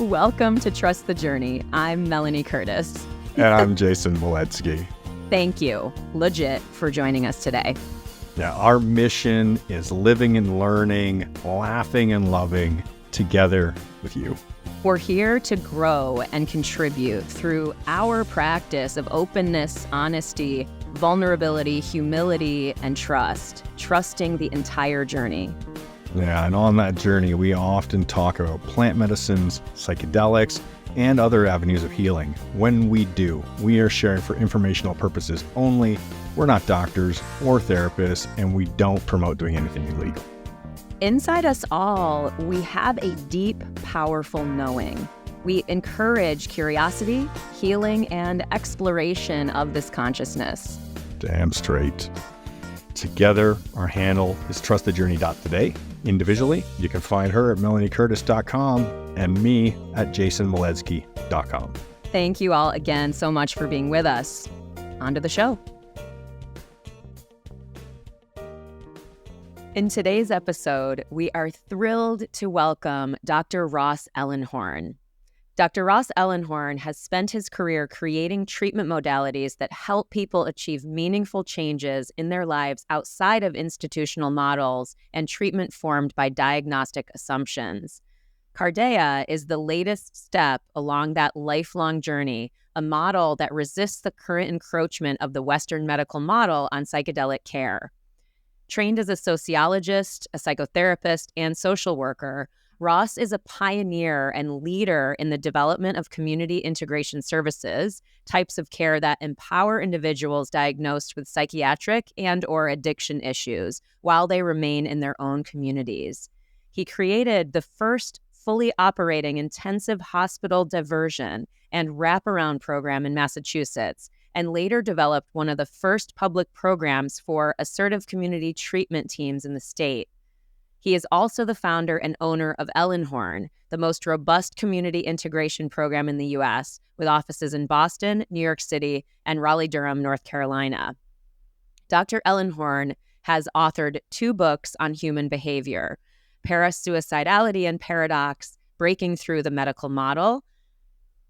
Welcome to Trust the Journey. I'm Melanie Curtis. And I'm Jason Moletsky. Thank you, legit, for joining us today. Yeah, our mission is living and learning, laughing and loving together with you. We're here to grow and contribute through our practice of openness, honesty, vulnerability, humility, and trust, trusting the entire journey. Yeah, and on that journey, we often talk about plant medicines, psychedelics, and other avenues of healing. When we do, we are sharing for informational purposes only. We're not doctors or therapists, and we don't promote doing anything illegal. Inside us all, we have a deep, powerful knowing. We encourage curiosity, healing, and exploration of this consciousness. Damn straight. Together, our handle is trustthejourney.today. Individually, you can find her at melaniecurtis.com and me at jasonmoletsky.com. Thank you all again so much for being with us. On to the show. In today's episode, we are thrilled to welcome Dr. Ross Ellenhorn. Dr. Ross Ellenhorn has spent his career creating treatment modalities that help people achieve meaningful changes in their lives outside of institutional models and treatment formed by diagnostic assumptions. Cardea is the latest step along that lifelong journey, a model that resists the current encroachment of the Western medical model on psychedelic care. Trained as a sociologist, a psychotherapist, and social worker, Ross is a pioneer and leader in the development of community integration services, types of care that empower individuals diagnosed with psychiatric and/or addiction issues while they remain in their own communities. He created the first fully operating intensive hospital diversion and wraparound program in Massachusetts, and later developed one of the first public programs for assertive community treatment teams in the state. He is also the founder and owner of Ellenhorn, the most robust community integration program in the U.S., with offices in Boston, New York City, and Raleigh-Durham, North Carolina. Dr. Ellenhorn has authored 2 books on human behavior, Parasuicidality and Paradox, Breaking Through the Medical Model,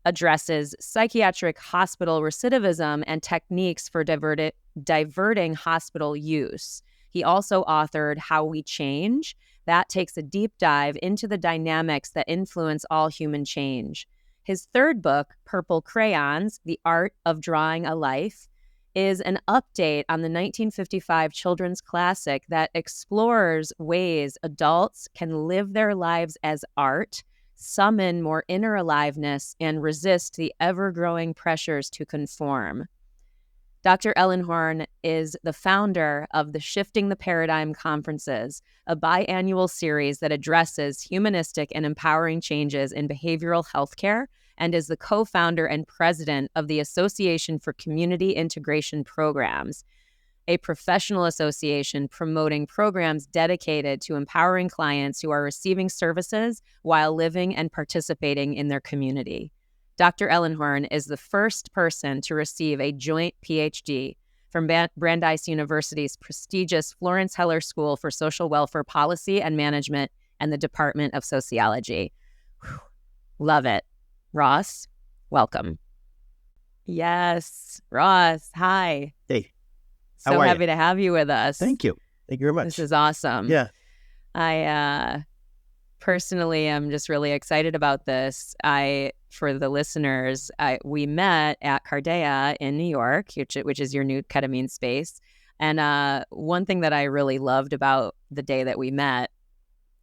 addresses psychiatric hospital recidivism and techniques for diverting hospital use. He also authored How We Change. That takes a deep dive into the dynamics that influence all human change. His 3rd book, Purple Crayons, The Art of Drawing a Life, is an update on the 1955 children's classic that explores ways adults can live their lives as art, summon more inner aliveness, and resist the ever-growing pressures to conform. Dr. Ellenhorn is the founder of the Shifting the Paradigm Conferences, a biannual series that addresses humanistic and empowering changes in behavioral healthcare, and is the co-founder and president of the Association for Community Integration Programs, a professional association promoting programs dedicated to empowering clients who are receiving services while living and participating in their community. Dr. Ellenhorn is the first person to receive a joint PhD from Brandeis University's prestigious Florence Heller School for Social Welfare Policy and Management and the Department of Sociology. Whew. Love it. Ross, welcome. Yes, Ross, hi. Hey. So happy to have you with us. Thank you. Thank you very much. This is awesome. Yeah. I personally am just really excited about this. For the listeners, we met at Cardea in New York, which is your new ketamine space. And one thing that I really loved about the day that we met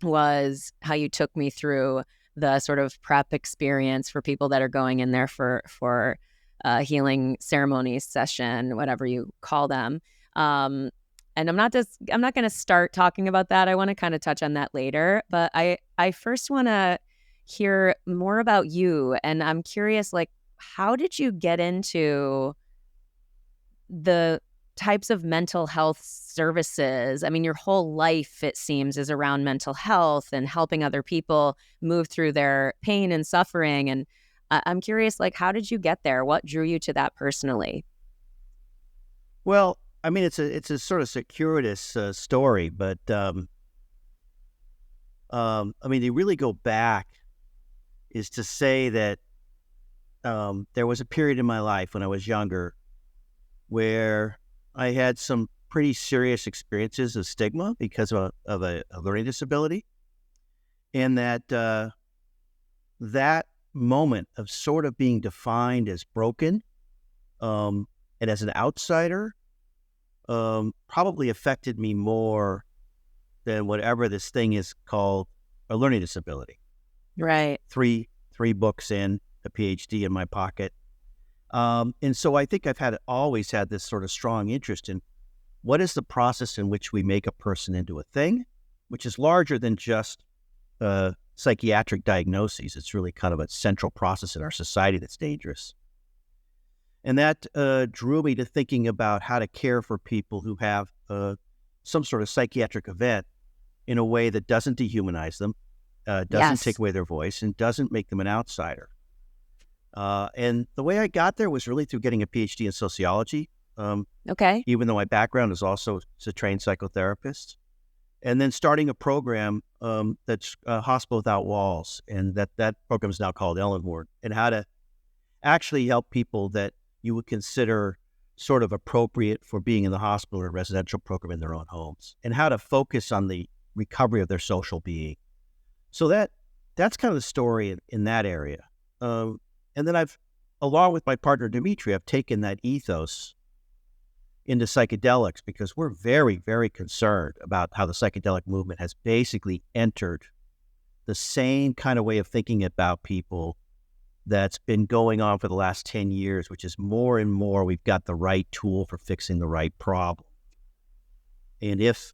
was how you took me through the sort of prep experience for people that are going in there for healing ceremonies session, whatever you call them. And I'm not going to start talking about that. I want to kind of touch on that later. But I first want to hear more about you. And I'm curious, like, how did you get into the types of mental health services? I mean, your whole life, it seems, is around mental health and helping other people move through their pain and suffering. And I'm curious, like, how did you get there? What drew you to that personally? Well, I mean, it's a sort of circuitous story, but I mean, they really go back is to say that there was a period in my life when I was younger where I had some pretty serious experiences of stigma because of a learning disability, and that moment of sort of being defined as broken and as an outsider probably affected me more than whatever this thing is called a learning disability. Right. Three books in, a PhD in my pocket. And so I think I've always had this sort of strong interest in what is the process in which we make a person into a thing, which is larger than just psychiatric diagnoses. It's really kind of a central process in our society that's dangerous. And that drew me to thinking about how to care for people who have some sort of psychiatric event in a way that doesn't dehumanize them, doesn't take away their voice, and doesn't make them an outsider. And the way I got there was really through getting a PhD in sociology. Okay. Even though my background is also as a trained psychotherapist. And then starting a program that's Hospital Without Walls. And that program is now called Ellenhorn. And how to actually help people that you would consider sort of appropriate for being in the hospital or residential program in their own homes. And how to focus on the recovery of their social being. So that's kind of the story in that area. And then I've, along with my partner Dimitri, I've taken that ethos into psychedelics because we're very, very concerned about how the psychedelic movement has basically entered the same kind of way of thinking about people that's been going on for the last 10 years, which is more and more we've got the right tool for fixing the right problem. And if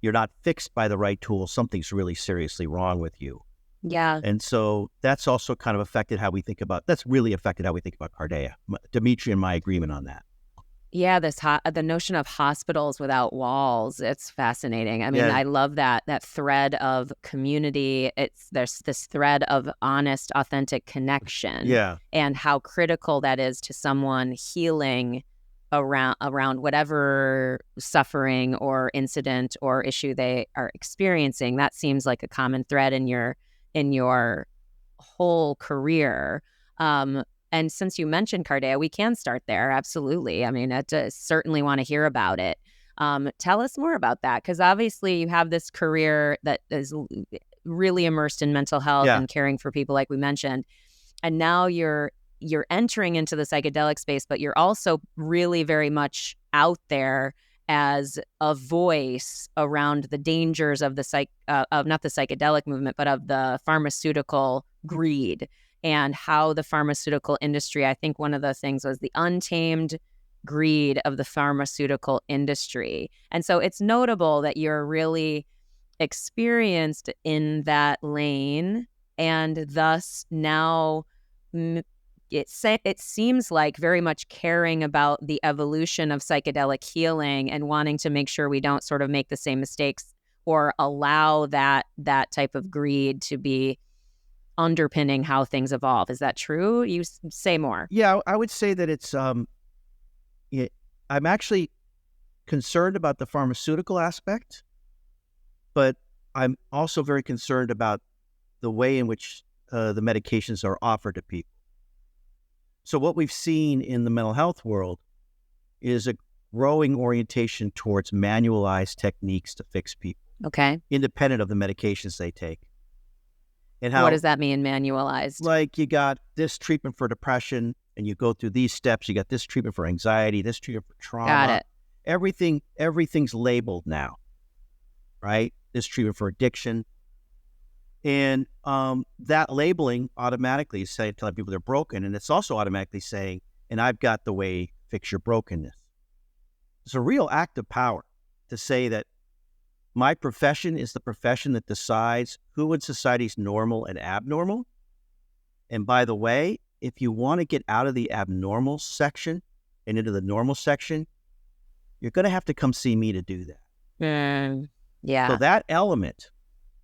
you're not fixed by the right tool, something's really seriously wrong with you. Yeah. And so that's also kind of that's really affected how we think about Cardea. Dimitri and my agreement on that. Yeah, the notion of hospitals without walls, it's fascinating. I mean, Yeah. I love that thread of community. There's this thread of honest, authentic connection. Yeah. And how critical that is to someone healing around whatever suffering or incident or issue they are experiencing. That seems like a common thread in your whole career. And since you mentioned Cardea, we can start there. Absolutely. I mean, I certainly want to hear about it. Tell us more about that, because obviously you have this career that is really immersed in mental health and caring for people, like we mentioned. And now you're entering into the psychedelic space, but you're also really very much out there as a voice around the dangers of of not the psychedelic movement, but of the pharmaceutical greed. And how the pharmaceutical industry, I think one of the things was the untamed greed of the pharmaceutical industry. And so it's notable that you're really experienced in that lane, and thus now it seems like very much caring about the evolution of psychedelic healing and wanting to make sure we don't sort of make the same mistakes or allow that type of greed to be underpinning how things evolve. Is that true? You say more. Yeah, I would say that it's I'm actually concerned about the pharmaceutical aspect, but I'm also very concerned about the way in which the medications are offered to people. So what we've seen in the mental health world is a growing orientation towards manualized techniques to fix people. Okay. Independent of the medications they take. And what does that mean, manualized? Like, you got this treatment for depression, and you go through these steps. You got this treatment for anxiety, this treatment for trauma. Got it. Everything's labeled now, right? This treatment for addiction. And that labeling automatically is telling people they're broken, and it's also automatically saying, and I've got the way to fix your brokenness. It's a real act of power to say that my profession is the profession that decides who in society is normal and abnormal. And by the way, if you want to get out of the abnormal section and into the normal section, you're going to have to come see me to do that. Yeah. So that element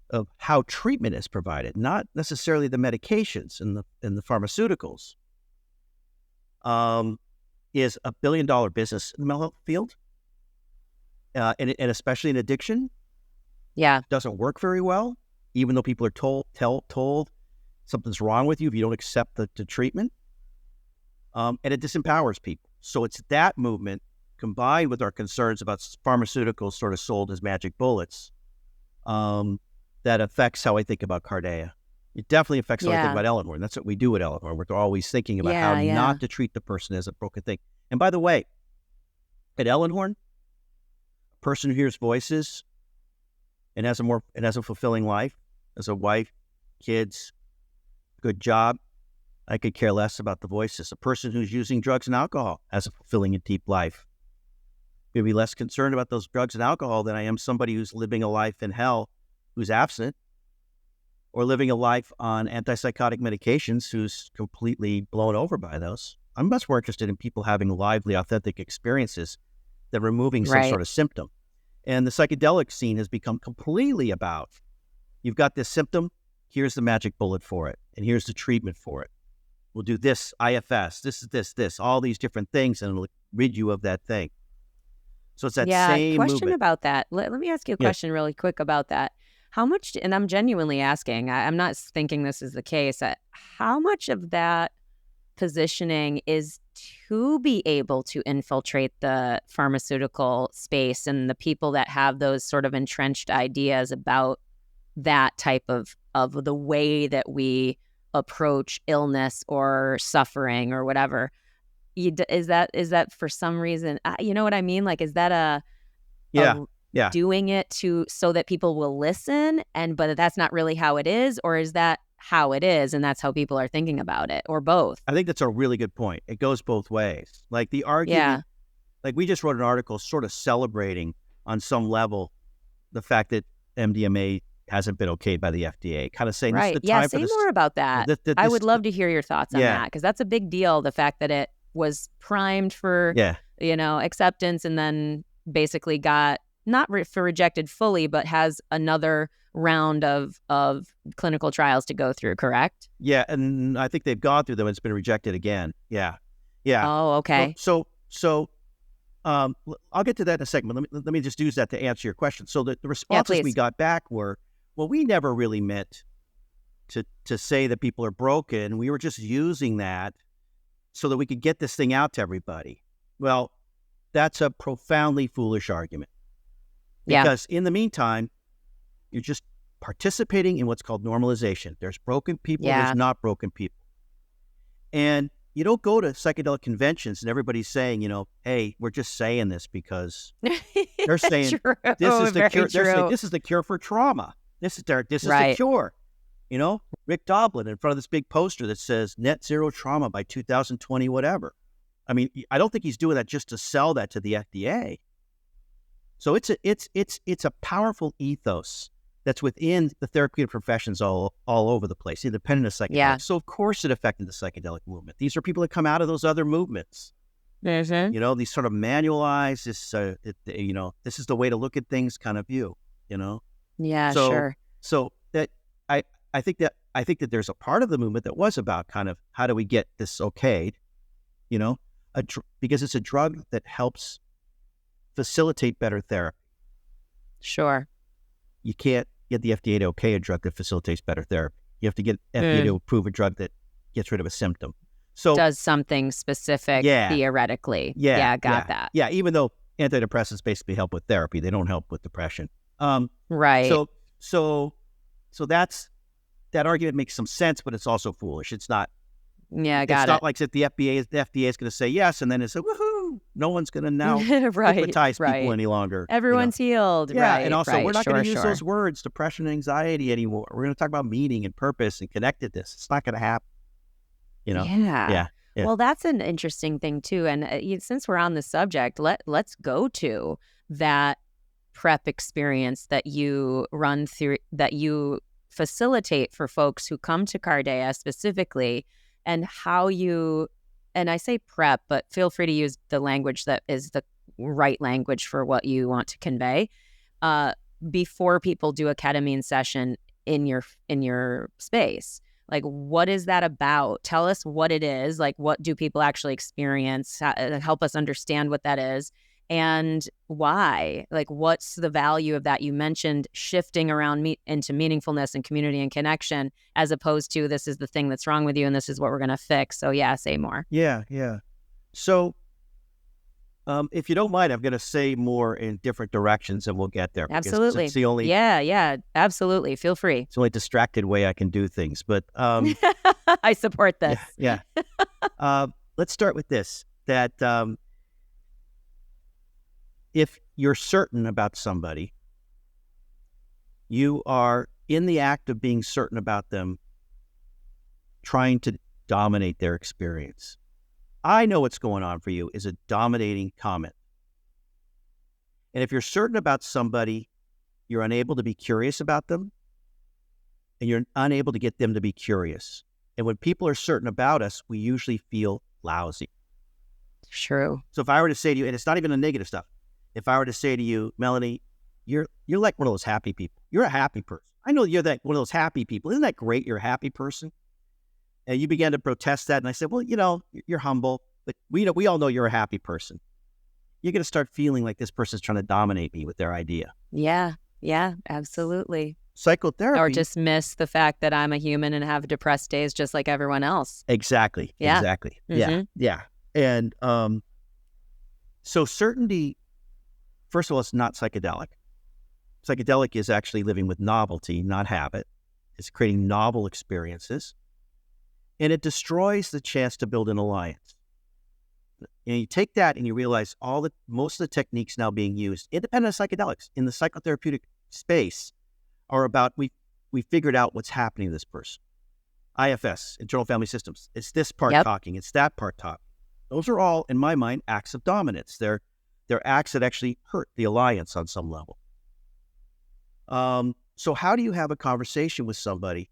of how treatment is provided, not necessarily the medications and the pharmaceuticals, is $1 billion business in the mental health field, and especially in addiction. Yeah. Doesn't work very well, even though people are told something's wrong with you if you don't accept the treatment. And it disempowers people. So it's that movement combined with our concerns about pharmaceuticals sort of sold as magic bullets that affects how I think about Cardea. It definitely affects how I think about Ellenhorn. That's what we do at Ellenhorn. We're always thinking about how not to treat the person as a broken thing. And by the way, at Ellenhorn, a person who hears voices and has a fulfilling life, as a wife, kids, good job, I could care less about the voices. A person who's using drugs and alcohol has a fulfilling and deep life. I'd be less concerned about those drugs and alcohol than I am somebody who's living a life in hell, who's abstinent, or living a life on antipsychotic medications who's completely blown over by those. I'm much more interested in people having lively, authentic experiences than removing some sort of symptom. And the psychedelic scene has become completely about, you've got this symptom, here's the magic bullet for it, and here's the treatment for it. We'll do this, IFS, this, all these different things, and it'll rid you of that thing. So it's that same question movement. About that. Let me ask you a question really quick about that. How much, and I'm genuinely asking, I'm not thinking this is the case, how much of that positioning is to be able to infiltrate the pharmaceutical space and the people that have those sort of entrenched ideas about that type of the way that we approach illness or suffering or whatever? Is that for some reason, you know what I mean? Like, is that doing it so that people will listen, but that's not really how it is? Or is that how it is and that's how people are thinking about it, or both? I think that's a really good point. It goes both ways. Like the argument, like we just wrote an article sort of celebrating on some level the fact that MDMA hasn't been okayed by the FDA, kind of saying, this is the time for this. Say more about that. I would love to hear your thoughts on that, because that's a big deal. The fact that it was primed for, acceptance, and then basically got not rejected fully, but has another round of clinical trials to go through, correct? Yeah, and I think they've gone through them. It's been rejected again. Yeah. Oh, okay. So I'll get to that in a second. Let me just use that to answer your question. So the responses we got back were, well, we never really meant to say that people are broken. We were just using that so that we could get this thing out to everybody. Well, that's a profoundly foolish argument. Because in the meantime, you're just participating in what's called normalization. There's broken people, there's not broken people. And you don't go to psychedelic conventions and everybody's saying, hey, we're just saying this because they're saying this is the cure. They're saying this is the cure for trauma. This is the cure. Rick Doblin in front of this big poster that says net zero trauma by 2020, whatever. I mean, I don't think he's doing that just to sell that to the FDA. So it's a powerful ethos that's within the therapeutic professions all over the place, independent of psychedelics. Yeah. So of course it affected the psychedelic movement. These are people that come out of those other movements. Mm-hmm. These sort of manualized, this is the way to look at things kind of view, Yeah, sure. So that I think that there's a part of the movement that was about kind of how do we get this okayed, because it's a drug that helps facilitate better therapy. Sure. You can't get the FDA to okay a drug that facilitates better therapy. You have to get FDA to approve a drug that gets rid of a symptom. So does something specific theoretically. Yeah, got that. Yeah, even though antidepressants basically help with therapy, they don't help with depression. Right. So that argument makes some sense, but it's also foolish. It's not. Yeah, got it. It's not like that the FDA is going to say yes, and then it's woohoo. No one's going to now stigmatize people any longer. Everyone's healed. Yeah, and also we're not going to use those words, depression and anxiety anymore. We're going to talk about meaning and purpose and connectedness. It's not going to happen. Yeah. Well, that's an interesting thing too. And since we're on the subject, let's go to that prep experience that you run through, that you facilitate for folks who come to Cardea specifically, and how you, and I say prep, but feel free to use the language that is the right language for what you want to convey, before people do a ketamine session in your space. Like, what is that about? Tell us what it is. Like, what do people actually experience? Help us understand what that is. and why? Like, what's the value of that? You mentioned shifting around into meaningfulness and community and connection, as opposed to this is the thing that's wrong with you and this is what we're going to fix. So yeah, say more. Yeah. So if you don't mind, I'm going to say more in different directions and we'll get there. Absolutely. It's the only, yeah, absolutely. Feel free. it's the only distracted way I can do things. But I support this. Yeah. Let's start with this, that if you're certain about somebody, you are in the act of being certain about them, trying to dominate their experience. I know what's going on for you is a dominating comment. And if you're certain about somebody, you're unable to be curious about them, and you're unable to get them to be curious. And when people are certain about us, we usually feel lousy. True. So if I were to say to you, and it's not even the negative stuff, if I were to say to you, Melanie, you're like one of those happy people. You're a happy person. I know you're that one of those happy people. Isn't that great? You're a happy person. And you began to protest that. And I said, well, you're humble, but we all know you're a happy person. You're going to start feeling like this person's trying to dominate me with their idea. Yeah, absolutely. Psychotherapy. Or dismiss the fact that I'm a human and have depressed days just like everyone else. Exactly. Yeah. Exactly. Mm-hmm. Yeah. And so certainty, first of all, it's not psychedelic. Psychedelic is actually living with novelty, not habit. It's creating novel experiences. And it destroys the chance to build an alliance. And you take that and you realize most of the techniques now being used, independent of psychedelics, in the psychotherapeutic space, are about we figured out what's happening to this person. IFS, internal family systems. It's this part talking. It's that part talking. Those are all, in my mind, acts of dominance. They're acts that actually hurt the alliance on some level. So how do you have a conversation with somebody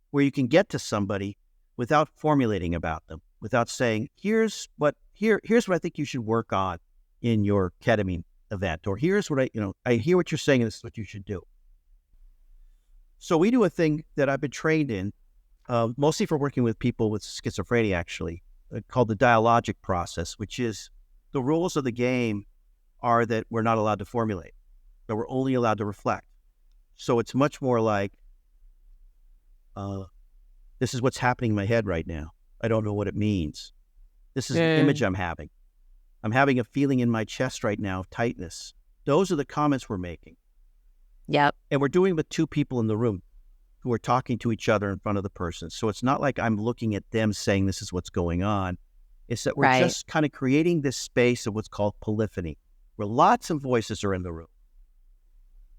where you can get to somebody without formulating about them, without saying, here's what I think you should work on in your ketamine event, or here's what I hear what you're saying and this is what you should do. So we do a thing that I've been trained in, mostly for working with people with schizophrenia, actually, called the dialogic process, which is the rules of the game are that we're not allowed to formulate, that we're only allowed to reflect. So it's much more like, this is what's happening in my head right now. I don't know what it means. This is the image I'm having. I'm having a feeling in my chest right now of tightness. Those are the comments we're making. Yep. And we're doing it with two people in the room who are talking to each other in front of the person. So it's not like I'm looking at them saying this is what's going on. It's that we're just kind of creating this space of what's called polyphony, where lots of voices are in the room.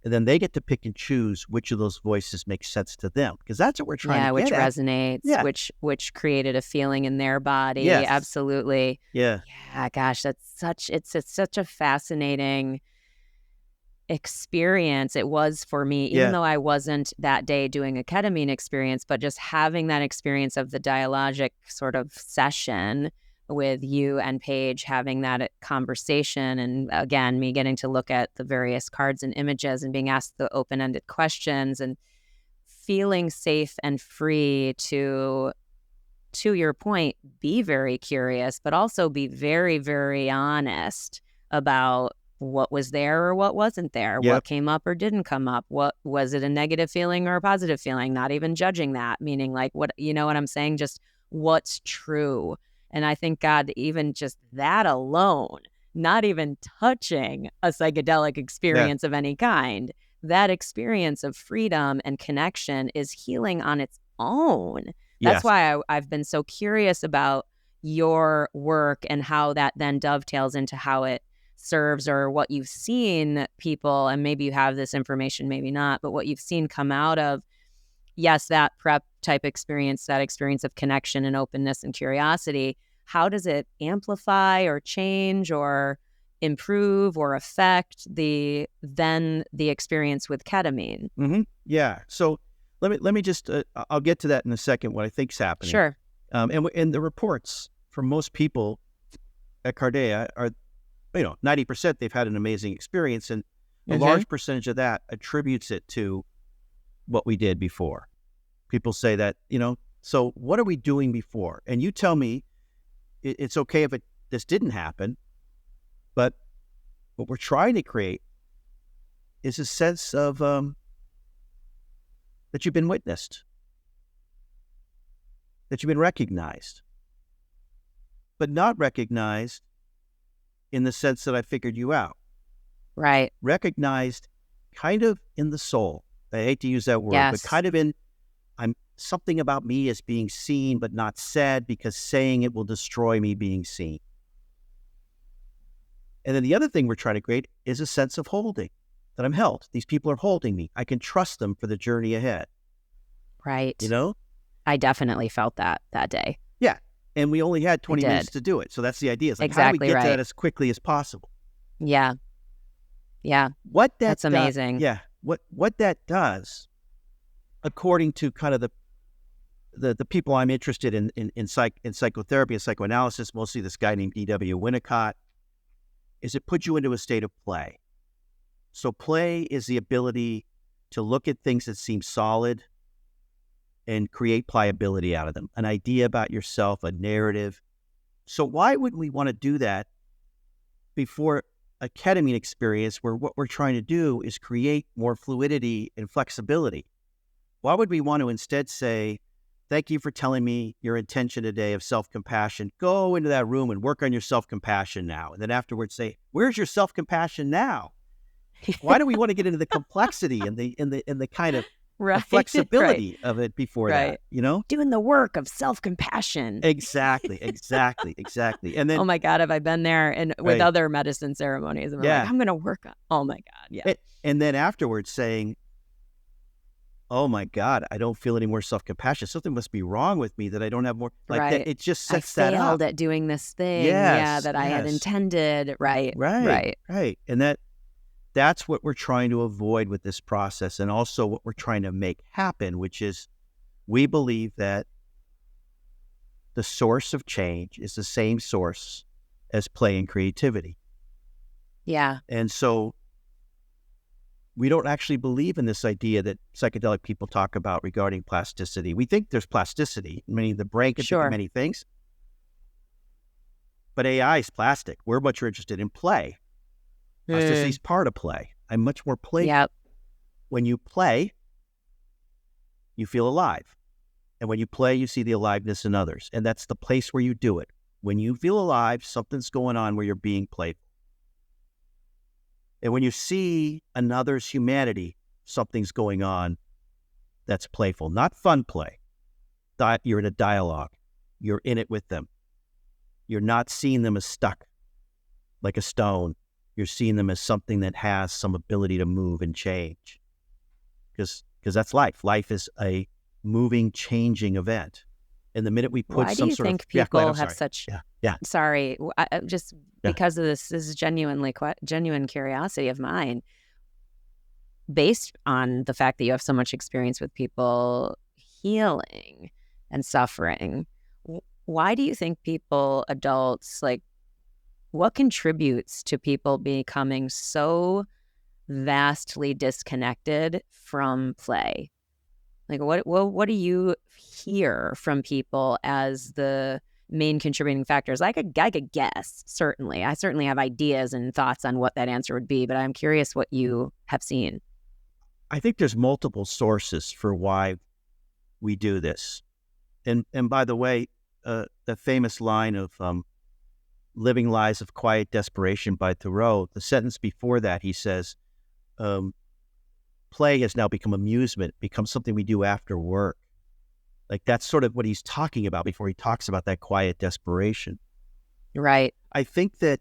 And then they get to pick and choose which of those voices make sense to them, because that's what we're trying to get which at. resonates, which created a feeling in their body. Yes. Absolutely. Yeah. Gosh, it's such a fascinating experience. It was for me, even though I wasn't that day doing a ketamine experience, but just having that experience of the dialogic sort of session with you and Paige, having that conversation, and again, me getting to look at the various cards and images and being asked the open-ended questions and feeling safe and free to your point, be very curious, but also be very, very honest about what was there or what wasn't there, what came up or didn't come up, what was it, a negative feeling or a positive feeling, not even judging that, meaning like what, you know what I'm saying, just what's true. And I think, God, even just that alone, not even touching a psychedelic experience of any kind, that experience of freedom and connection is healing on its own. That's why I've been so curious about your work and how that then dovetails into how it serves, or what you've seen people, and maybe you have this information, maybe not, but what you've seen come out of, that prep type experience, that experience of connection and openness and curiosity. How does it amplify or change or improve or affect the experience with ketamine? Mm-hmm. Yeah. So let me just, I'll get to that in a second, what I think's happening. Sure. And the reports from most people at Cardea are, 90% they've had an amazing experience, and a large percentage of that attributes it to what we did before. People say that, so what are we doing before? And you tell me it's okay if this didn't happen, but what we're trying to create is a sense of that you've been witnessed, that you've been recognized, but not recognized in the sense that I figured you out. Right. Recognized kind of in the soul. I hate to use that word, Yes. but kind of in, something about me is being seen but not said, because saying it will destroy me being seen. And then the other thing we're trying to create is a sense of holding, that I'm held. These people are holding me. I can trust them for the journey ahead. Right. You know? I definitely felt that day. Yeah. And we only had 20 minutes to do it. So that's the idea. It's like, how do we get to that as quickly as possible? Yeah. Yeah. That's amazing. Yeah. What that does, according to kind of the people I'm interested in psychotherapy and psychoanalysis, mostly this guy named E.W. Winnicott, is it puts you into a state of play. So play is the ability to look at things that seem solid and create pliability out of them, an idea about yourself, a narrative. So why wouldn't we want to do that before a ketamine experience, where what we're trying to do is create more fluidity and flexibility? Why would we want to instead say, thank you for telling me your intention today of self-compassion. Go into that room and work on your self-compassion now. And then afterwards say, where's your self-compassion now? Why do we want to get into the complexity and the kind of the flexibility of it before that, you know? Doing the work of self-compassion. Exactly. And then, oh my God, have I been there? And with other medicine ceremonies, and we're like, I'm going to work on, oh my God. Yeah. And then afterwards saying, oh my God, I don't feel any more self-compassion. Something must be wrong with me that I don't have more. Like that, it just sets that up. I failed at doing this thing. I had intended. Right. And that's what we're trying to avoid with this process, and also what we're trying to make happen, which is we believe that the source of change is the same source as play and creativity. Yeah. And so we don't actually believe in this idea that psychedelic people talk about regarding plasticity. We think there's plasticity, meaning the brain can think of many things. But AI is plastic. We're much more interested in play. Plasticity is part of play. I'm much more playful. Yep. When you play, you feel alive. And when you play, you see the aliveness in others. And that's the place where you do it. When you feel alive, something's going on where you're being playful. And when you see another's humanity, something's going on that's playful, not fun play. You're in a dialogue. You're in it with them. You're not seeing them as stuck like a stone. You're seeing them as something that has some ability to move and change. Because that's life. Life is a moving, changing event. And the minute we put some sort of... Why do you think people have such... Yeah. Sorry, just because of this is genuine curiosity of mine, based on the fact that you have so much experience with people healing and suffering. Why do you think people, adults, like, what contributes to people becoming so vastly disconnected from play? Like, what do you hear from people as the main contributing factors? I could guess, certainly. I certainly have ideas and thoughts on what that answer would be, but I'm curious what you have seen. I think there's multiple sources for why we do this. And by the way, the famous line of Living Lives of Quiet Desperation by Thoreau, the sentence before that, he says, play has now become amusement, becomes something we do after work. Like, that's sort of what he's talking about before he talks about that quiet desperation. Right. I think that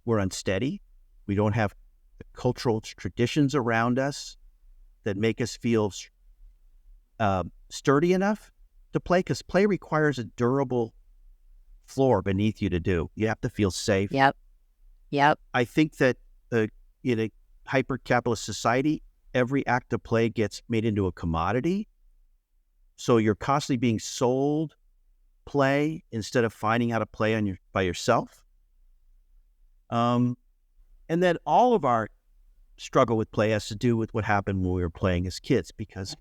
we're unsteady. We don't have the cultural traditions around us that make us feel sturdy enough to play, because play requires a durable floor beneath you to do. You have to feel safe. Yep. I think that in a hyper-capitalist society, every act of play gets made into a commodity. So you're constantly being sold play instead of finding how to play by yourself. And then all of our struggle with play has to do with what happened when we were playing as kids, because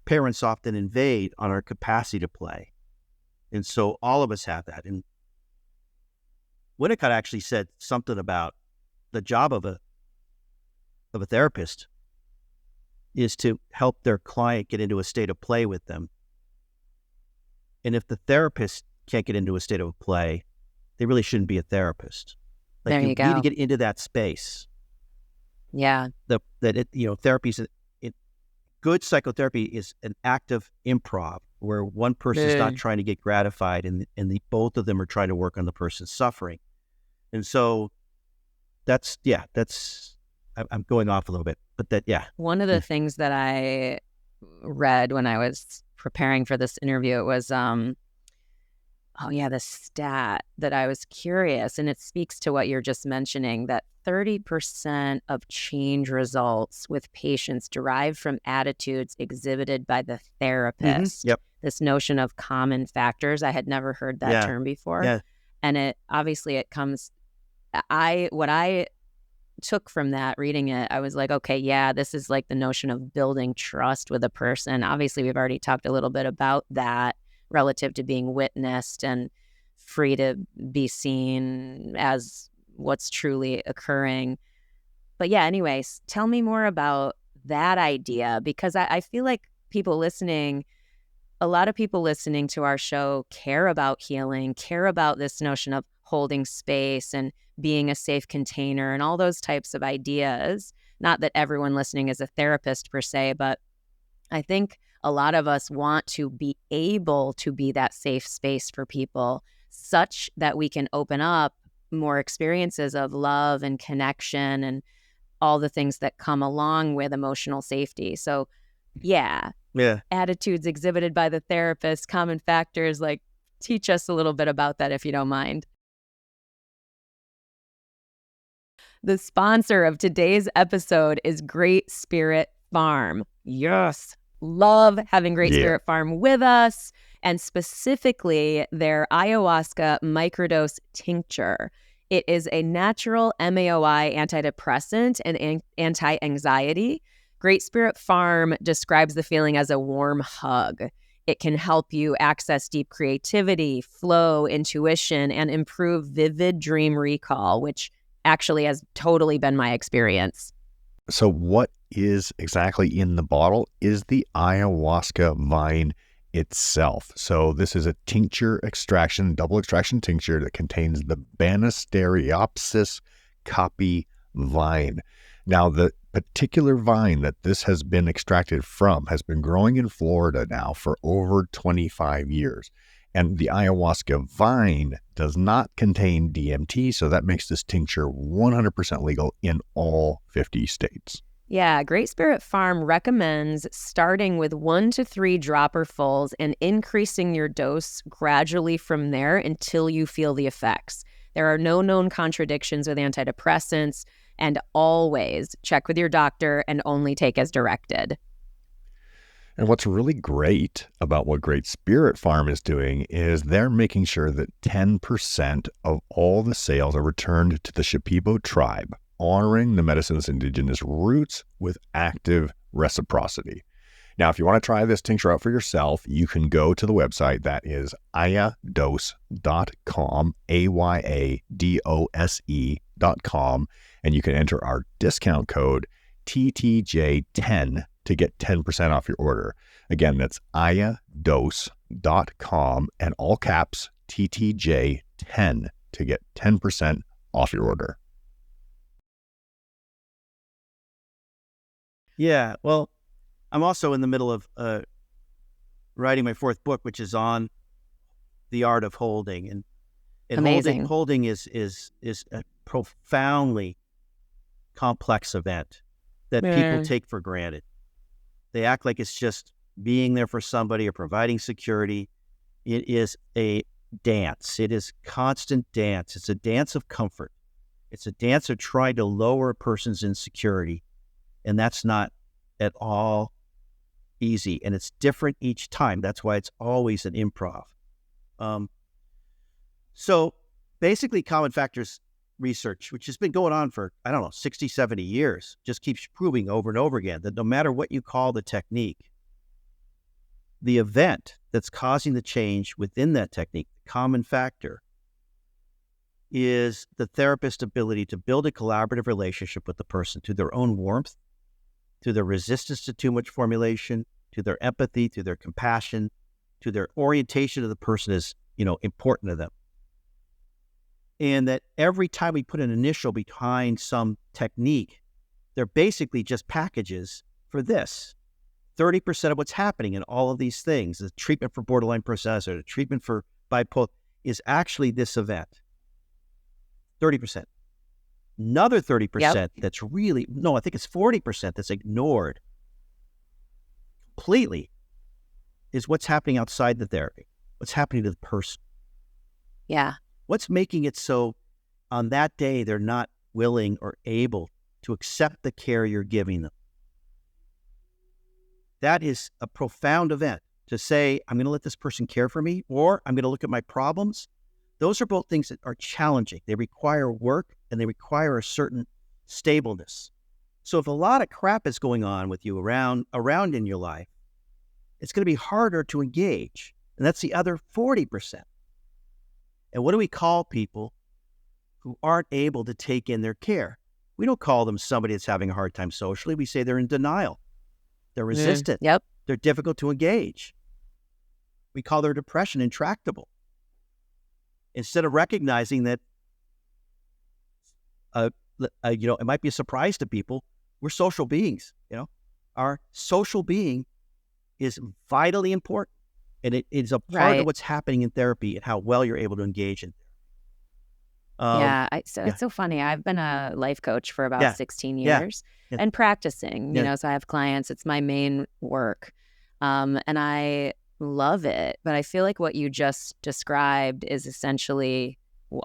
parents often invade on our capacity to play. And so all of us have that. And Winnicott actually said something about the job of a therapist is to help their client get into a state of play with them. And if the therapist can't get into a state of play, they really shouldn't be a therapist. Like, There you need go. to get into that space. Yeah. Therapy is good psychotherapy is an active improv where one person's not trying to get gratified, and both of them are trying to work on the person's suffering. And so I'm going off a little bit, but One of the things that I read when I was preparing for this interview, it was, the stat that I was curious, and it speaks to what you're just mentioning, that 30% of change results with patients derive from attitudes exhibited by the therapist. Yep. This notion of common factors, I had never heard that term before. Yeah. And it comes, what I took from that reading it, I was like, okay, yeah, this is like the notion of building trust with a person. Obviously, we've already talked a little bit about that relative to being witnessed and free to be seen as what's truly occurring. But yeah, anyways, tell me more about that idea, because I feel like a lot of people listening to our show care about healing, care about this notion of holding space and being a safe container and all those types of ideas. Not that everyone listening is a therapist per se, but I think a lot of us want to be able to be that safe space for people such that we can open up more experiences of love and connection and all the things that come along with emotional safety. So yeah. Attitudes exhibited by the therapist, common factors, like, teach us a little bit about that if you don't mind. The sponsor of today's episode is Great Spirit Farm. Yes. Love having Great Spirit Farm with us, and specifically their ayahuasca microdose tincture. It is a natural MAOI antidepressant and anti-anxiety. Great Spirit Farm describes the feeling as a warm hug. It can help you access deep creativity, flow, intuition, and improve vivid dream recall, which actually has totally been my experience. So what is exactly in the bottle is the ayahuasca vine itself. So this is a tincture extraction, double extraction tincture that contains the Banisteriopsis caapi vine. Now, the particular vine that this has been extracted from has been growing in Florida now for over 25 years. And the ayahuasca vine does not contain DMT, so that makes this tincture 100% legal in all 50 states. Yeah, Great Spirit Farm recommends starting with 1 to 3 dropperfuls and increasing your dose gradually from there until you feel the effects. There are no known contradictions with antidepressants, and always check with your doctor and only take as directed. And what's really great about what Great Spirit Farm is doing is they're making sure that 10% of all the sales are returned to the Shipibo tribe, honoring the medicine's indigenous roots with active reciprocity. Now, if you want to try this tincture out for yourself, you can go to the website. That is ayadose.com, AYADOSE.com, and you can enter our discount code TTJ10 to get 10% off your order. Again, that's ayadose.com and all caps TTJ10 to get 10% off your order. Yeah, well, I'm also in the middle of writing my 4th book, which is on the art of holding, and Amazing. Holding is a profoundly complex event that people take for granted. They act like it's just being there for somebody or providing security. It is a dance. It is constant dance. It's a dance of comfort. It's a dance of trying to lower a person's insecurity. And that's not at all easy. And it's different each time. That's why it's always an improv. So basically, common factors research, which has been going on for, 60, 70 years, just keeps proving over and over again that no matter what you call the technique, the event that's causing the change within that technique, the common factor, is the therapist's ability to build a collaborative relationship with the person through their own warmth, through their resistance to too much formulation, to their empathy, to their compassion, to their orientation of the person is, important to them. And that every time we put an initial behind some technique, they're basically just packages for this. 30% of what's happening in all of these things, the treatment for borderline personality, the treatment for bipolar, is actually this event. 30%. Another 30% that's really, I think it's 40% that's ignored completely is what's happening outside the therapy, what's happening to the person. Yeah. What's making it so on that day they're not willing or able to accept the care you're giving them. That is a profound event to say, I'm going to let this person care for me, or I'm going to look at my problems. Those are both things that are challenging. They require work and they require a certain stableness. So if a lot of crap is going on with you around in your life, it's going to be harder to engage. And that's the other 40%. And what do we call people who aren't able to take in their care? We don't call them somebody that's having a hard time socially. We say they're in denial. They're resistant. Yep. They're difficult to engage. We call their depression intractable. Instead of recognizing that, it might be a surprise to people, we're social beings. Our social being is vitally important, and it is a part of what's happening in therapy and how well you're able to engage in therapy. It's so funny. I've been a life coach for about 16 years and practicing. So I have clients. It's my main work, and I love it. But I feel like what you just described is essentially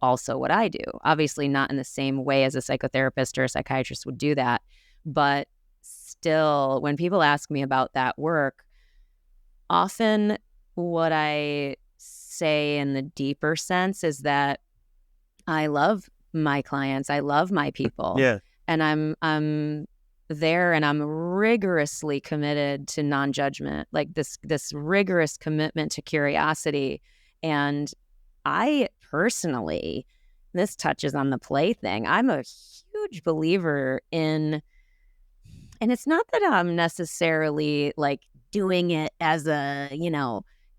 also what I do. Obviously not in the same way as a psychotherapist or a psychiatrist would do that. But still, when people ask me about that work, often what I say in the deeper sense is that I love my clients. I love my people. Yeah. And I'm there and I'm rigorously committed to non-judgment, like this rigorous commitment to curiosity. And I personally, this touches on the play thing, I'm a huge believer in, and it's not that I'm necessarily like doing it as a,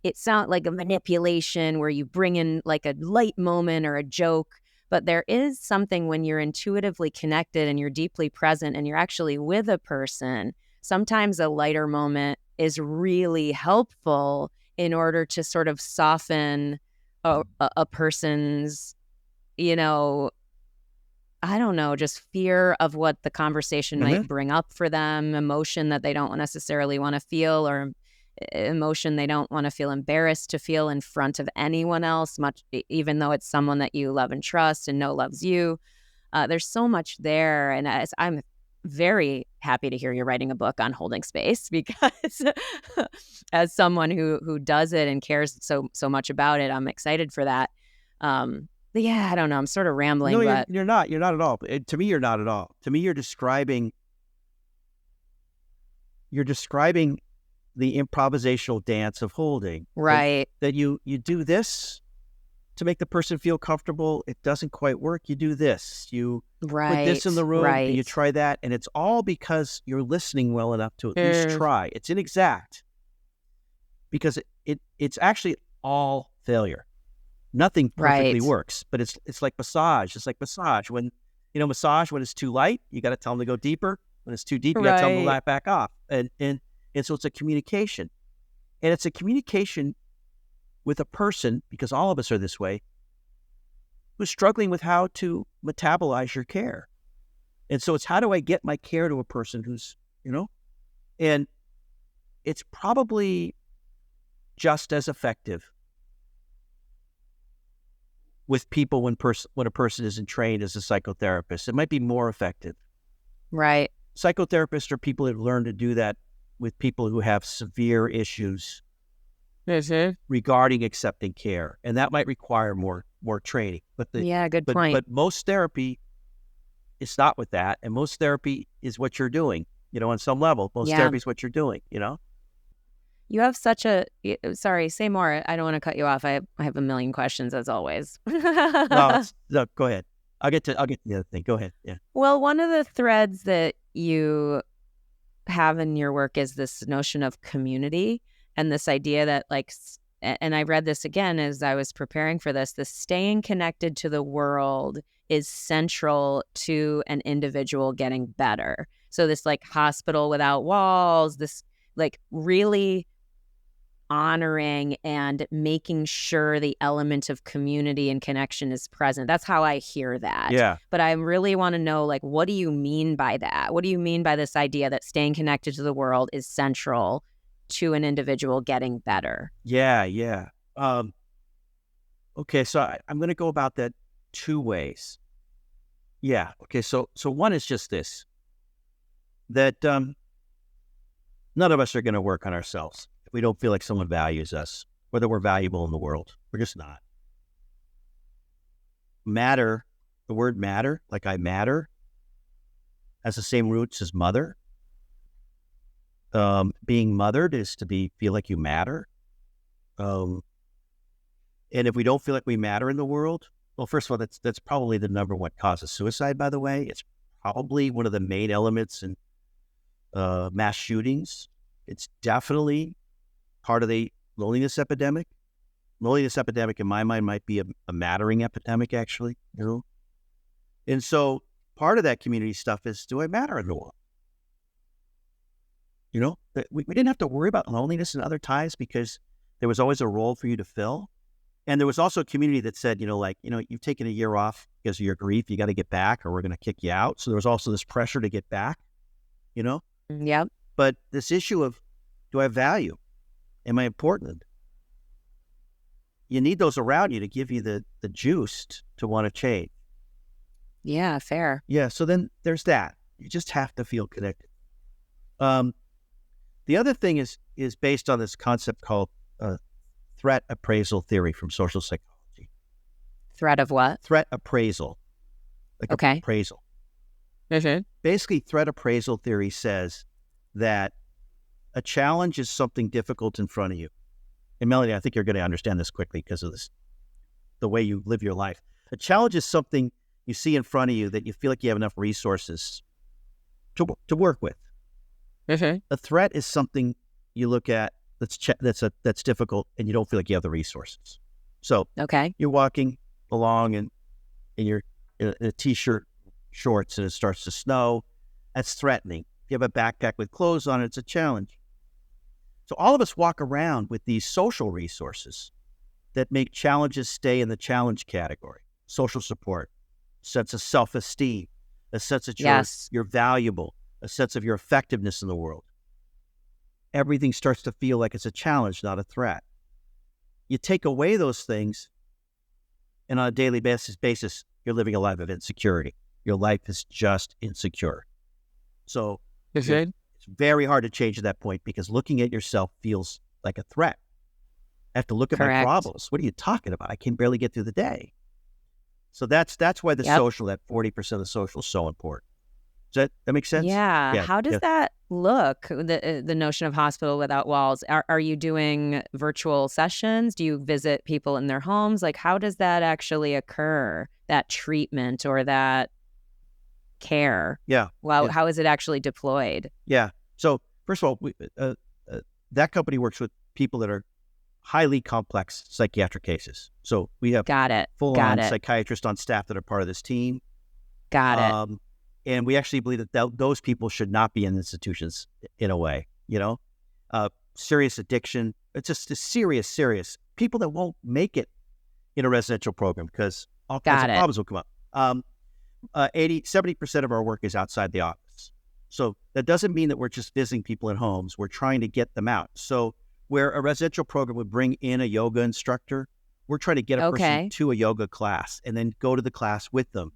it sounds like a manipulation where you bring in like a light moment or a joke. But there is something when you're intuitively connected and you're deeply present and you're actually with a person, sometimes a lighter moment is really helpful in order to sort of soften a person's, I don't know, just fear of what the conversation might bring up for them, emotion that they don't necessarily want to feel, or emotion they don't want to feel embarrassed to feel in front of anyone else, much even though it's someone that you love and trust and know loves you. There's so much there, and I'm very happy to hear you're writing a book on holding space, because as someone who does it and cares so much about it, I'm excited for that. But yeah, I don't know. I'm sort of rambling. No, but you're not. You're not at all. To me, you're not at all. To me, you're describing the improvisational dance of holding. Right. That you do this to make the person feel comfortable. It doesn't quite work. You do this. You put this in the room and you try that. And it's all because you're listening well enough to at least try. It's inexact because it's actually all failure. Nothing perfectly works, but it's like massage. It's like massage. When it's too light, you got to tell them to go deeper. When it's too deep, you got to tell them to let back off. And so it's a communication. And it's a communication with a person, because all of us are this way, who's struggling with how to metabolize your care. And so it's, how do I get my care to a person who's, and it's probably just as effective with people when a person isn't trained as a psychotherapist. It might be more effective. Right. Psychotherapists are people that learn to do that with people who have severe issues regarding accepting care, and that might require more training. But good point. But most therapy is not with that, and most therapy is what you're doing. On some level, most therapy is what you're doing. You have such a, sorry, say more. I don't want to cut you off. I have a million questions as always. No, go ahead. I'll get to the other thing. Go ahead. Yeah. Well, one of the threads that you have in your work is this notion of community and this idea that and I read this again as I was preparing for this, the staying connected to the world is central to an individual getting better. So this hospital without walls, this really honoring and making sure the element of community and connection is present. That's how I hear that. Yeah. But I really want to know, what do you mean by that? What do you mean by this idea that staying connected to the world is central to an individual getting better? Yeah. Okay, so I'm going to go about that two ways. Yeah. Okay. So one is just this, that none of us are going to work on ourselves if we don't feel like someone values us, whether we're valuable in the world. We're just not. Matter, the word matter, like I matter, has the same roots as mother. Being mothered is to feel like you matter. And if we don't feel like we matter in the world, well, first of all, that's probably the number one cause of suicide, by the way. It's probably one of the main elements in mass shootings. It's definitely part of the loneliness epidemic. Loneliness epidemic, in my mind, might be a mattering epidemic, actually. And so part of that community stuff is, do I matter in the world? We didn't have to worry about loneliness in other times because there was always a role for you to fill. And there was also a community that said, you've taken a year off because of your grief, you got to get back or we're going to kick you out. So there was also this pressure to get back, Yep. But this issue of, do I have value? Am I important? You need those around you to give you the juice to want to change. Yeah, fair. Yeah, so then there's that. You just have to feel connected. The other thing is based on this concept called threat appraisal theory from social psychology. Threat of what? Threat appraisal. Okay. Appraisal. Mm-hmm. Basically, threat appraisal theory says that a challenge is something difficult in front of you. And Melanie, I think you're going to understand this quickly because of this, the way you live your life. A challenge is something you see in front of you that you feel like you have enough resources to work with. Mm-hmm. A threat is something you look at that's difficult and you don't feel like you have the resources. So you're walking along and you're in a t-shirt, shorts, and it starts to snow. That's threatening. If you have a backpack with clothes on it, it's a challenge. So all of us walk around with these social resources that make challenges stay in the challenge category. Social support, sense of self-esteem, a sense that you're valuable, a sense of your effectiveness in the world. Everything starts to feel like it's a challenge, not a threat. You take away those things, and on a daily basis, you're living a life of insecurity. Your life is just insecure. So it's very hard to change at that point because looking at yourself feels like a threat. I have to look at my problems. What are you talking about? I can barely get through the day. So that's why the social, that 40% of the social is so important. Does that make sense? Yeah. How does that look, the notion of hospital without walls? Are you doing virtual sessions? Do you visit people in their homes? How does that actually occur, that treatment or that care? Yeah. Well, how is it actually deployed? Yeah. So first of all, that company works with people that are highly complex psychiatric cases. So we have full-on psychiatrists on staff that are part of this team. Got it. And we actually believe that those people should not be in institutions in a way, serious addiction. It's just a serious people that won't make it in a residential program because all kinds of problems will come up. 70% of our work is outside the office. So that doesn't mean that we're just visiting people in homes. We're trying to get them out. So where a residential program would bring in a yoga instructor, we're trying to get a person to a yoga class and then go to the class with them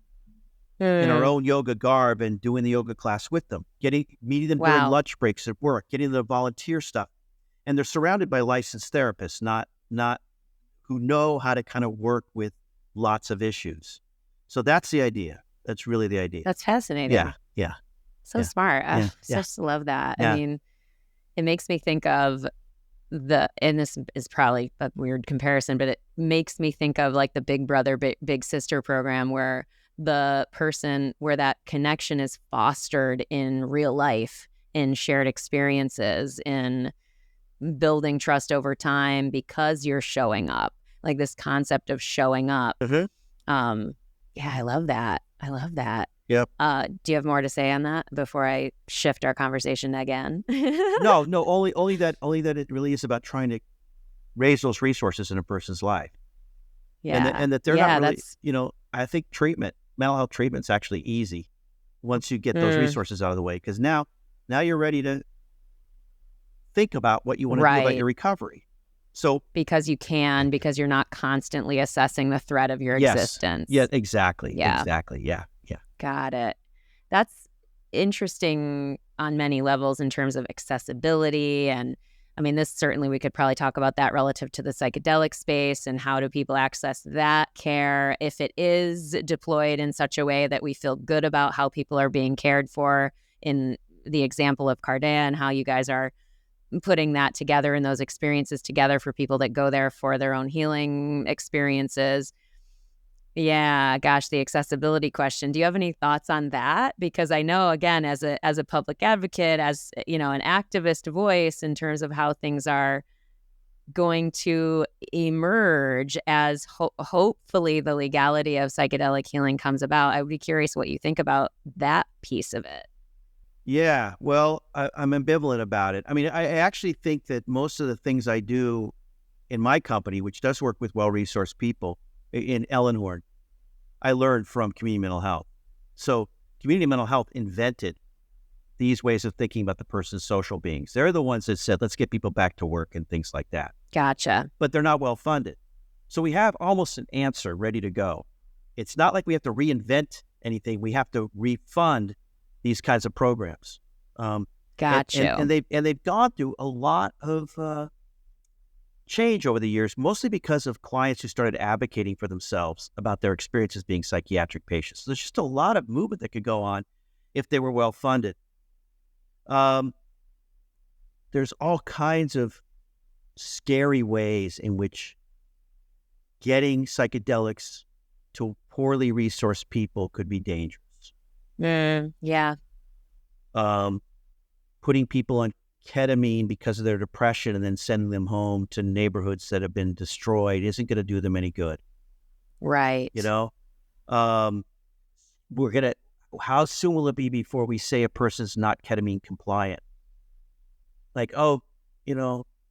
in our own yoga garb and doing the yoga class with them, meeting them during lunch breaks at work, getting the volunteer stuff. And they're surrounded by licensed therapists, not who know how to kind of work with lots of issues. So that's the idea. That's really the idea. That's fascinating. Yeah. So smart. I just love that. Yeah. I mean, it makes me think of and this is probably a weird comparison, but it makes me think of like the Big Brother, Big Sister program, where the person, where that connection is fostered in real life, in shared experiences, in building trust over time because you're showing up. Like this concept of showing up. Yeah, I love that. I love that. Yep. Do you have more to say on that before I shift our conversation again? No, only that it really is about trying to raise those resources in a person's life. Yeah. And that they're not really, I think mental health treatment's actually easy once you get those resources out of the way, because now you're ready to think about what you want to do about your recovery. So because you're not constantly assessing the threat of your existence. Yeah, exactly. Yeah. Exactly. Yeah. Got it. That's interesting on many levels in terms of accessibility. And I mean, this certainly, we could probably talk about that relative to the psychedelic space and how do people access that care if it is deployed in such a way that we feel good about how people are being cared for, in the example of Cardea and how you guys are putting that together and those experiences together for people that go there for their own healing experiences. Yeah, gosh, the accessibility question. Do you have any thoughts on that? Because I know, again, as a public advocate, as an activist voice in terms of how things are going to emerge as hopefully the legality of psychedelic healing comes about, I would be curious what you think about that piece of it. Yeah, well, I'm ambivalent about it. I mean, I actually think that most of the things I do in my company, which does work with well-resourced people in Ellenhorn, I learned from community mental health. So community mental health invented these ways of thinking about the person's social beings. They're the ones that said, let's get people back to work and things like that. Gotcha. But they're not well funded. So we have almost an answer ready to go. It's not like we have to reinvent anything. We have to refund these kinds of programs. Gotcha. And they've gone through a lot of change over the years, mostly because of clients who started advocating for themselves about their experiences being psychiatric patients. So there's just a lot of movement that could go on if they were well funded. There's all kinds of scary ways in which getting psychedelics to poorly resourced people could be dangerous. Yeah. Putting people on ketamine because of their depression and then sending them home to neighborhoods that have been destroyed isn't going to do them any good. Right. How soon will it be before we say a person's not ketamine compliant? Like,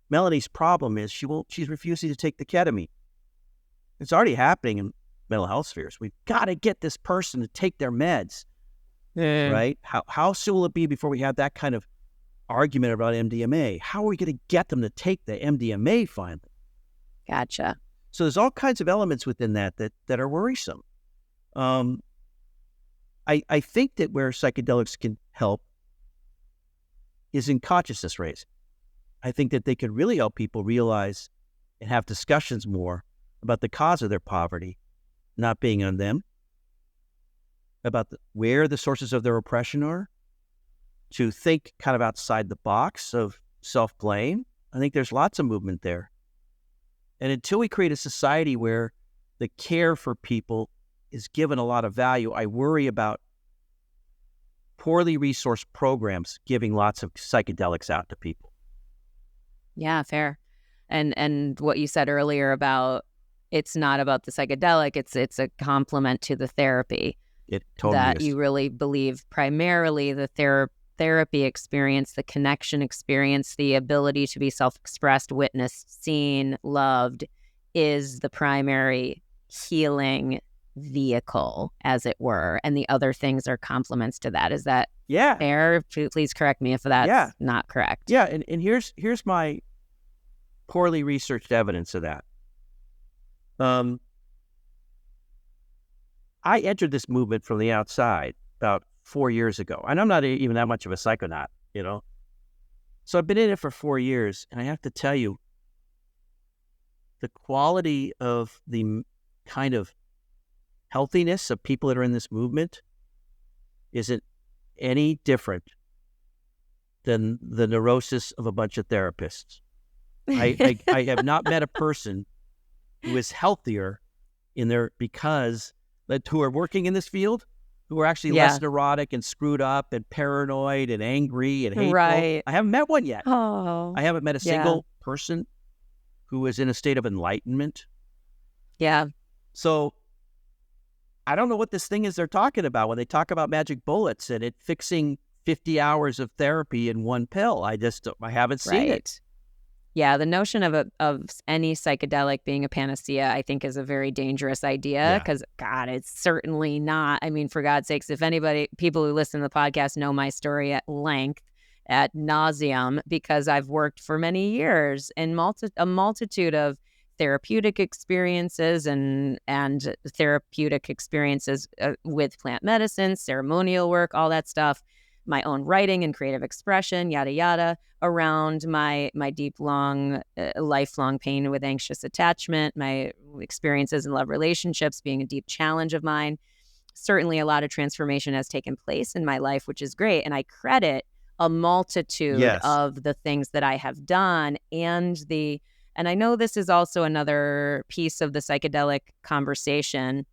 Melanie's problem is she's refusing to take the ketamine. It's already happening in mental health spheres. We've got to get this person to take their meds, right? How soon will it be before we have that kind of argument about MDMA? How are we going to get them to take the MDMA finally? Gotcha. So there's all kinds of elements within that are worrisome. I think that where psychedelics can help is in consciousness raising. I think that they could really help people realize and have discussions more about the cause of their poverty not being on them, about where the sources of their oppression are, to think kind of outside the box of self-blame. I think there's lots of movement there. And until we create a society where the care for people is given a lot of value, I worry about poorly resourced programs giving lots of psychedelics out to people. Yeah, fair. And what you said earlier about it's not about the psychedelic, it's a complement to the therapy. It totally that is. You really believe primarily the therapy experience, the connection experience, the ability to be self-expressed, witnessed, seen, loved is the primary healing vehicle, as it were, and the other things are complements to that. Is that fair? Please correct me if that's not correct. Yeah, and here's my poorly researched evidence of that. I entered this movement from the outside about 4 years ago, and I'm not even that much of a psychonaut, So I've been in it for 4 years, and I have to tell you, the quality of the kind of healthiness of people that are in this movement isn't any different than the neurosis of a bunch of therapists. I have not met a person who is healthier in their who are working in this field, who are actually less neurotic and screwed up and paranoid and angry and hateful. Right. I haven't met one yet. Oh, I haven't met a single person who is in a state of enlightenment. Yeah. So I don't know what this thing is they're talking about when they talk about magic bullets and it fixing 50 hours of therapy in one pill. I haven't seen it. Yeah, the notion of any psychedelic being a panacea, I think, is a very dangerous idea because, God, it's certainly not. I mean, for God's sakes, if people who listen to the podcast know my story at length, ad nauseum, because I've worked for many years in a multitude of therapeutic experiences and therapeutic experiences with plant medicine, ceremonial work, all that stuff, my own writing and creative expression, yada, yada, around my deep, lifelong pain with anxious attachment, my experiences in love relationships being a deep challenge of mine. Certainly a lot of transformation has taken place in my life, which is great. And I credit a multitude of the things that I have done and I know this is also another piece of the psychedelic conversation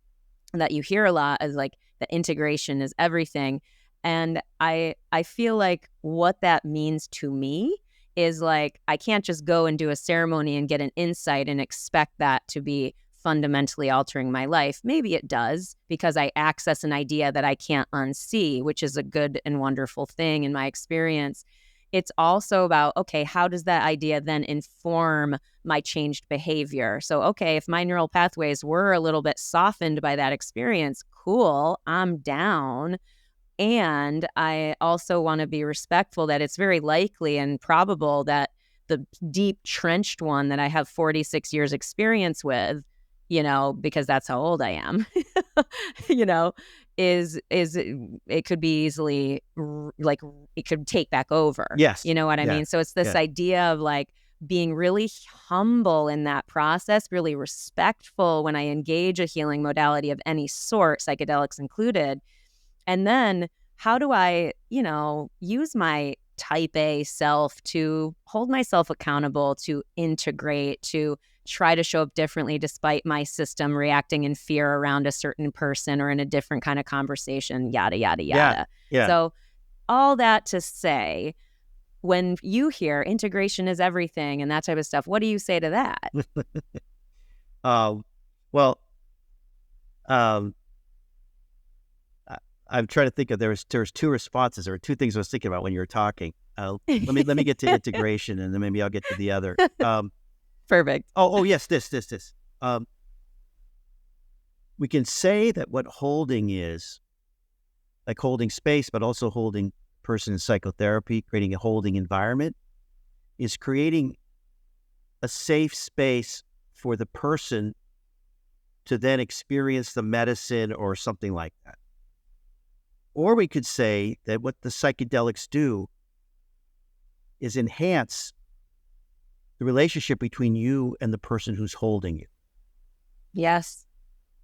that you hear a lot, is like the integration is everything. And I feel like what that means to me is like, I can't just go and do a ceremony and get an insight and expect that to be fundamentally altering my life. Maybe it does, because I access an idea that I can't unsee, which is a good and wonderful thing in my experience. It's also about, okay, how does that idea then inform my changed behavior? So, okay, if my neural pathways were a little bit softened by that experience, cool, I'm down. And I also want to be respectful that it's very likely and probable that the deep trenched one that I have 46 years experience with, because that's how old I am, is it could be easily like it could take back over. Yes. You know what I mean? So it's this idea of like being really humble in that process, really respectful when I engage a healing modality of any sort, psychedelics included. And then how do I, use my type A self to hold myself accountable, to integrate, to try to show up differently despite my system reacting in fear around a certain person or in a different kind of conversation, yada, yada, yada. Yeah. So all that to say, when you hear integration is everything and that type of stuff, what do you say to that? I'm trying to think of there's two responses. There were two things I was thinking about when you were talking. Let me get to integration, and then maybe I'll get to the other. Perfect. Oh yes, this. We can say that what holding is, like holding space, but also holding person in psychotherapy, creating a holding environment, is creating a safe space for the person to then experience the medicine or something like that. Or we could say that what the psychedelics do is enhance the relationship between you and the person who's holding you. Yes.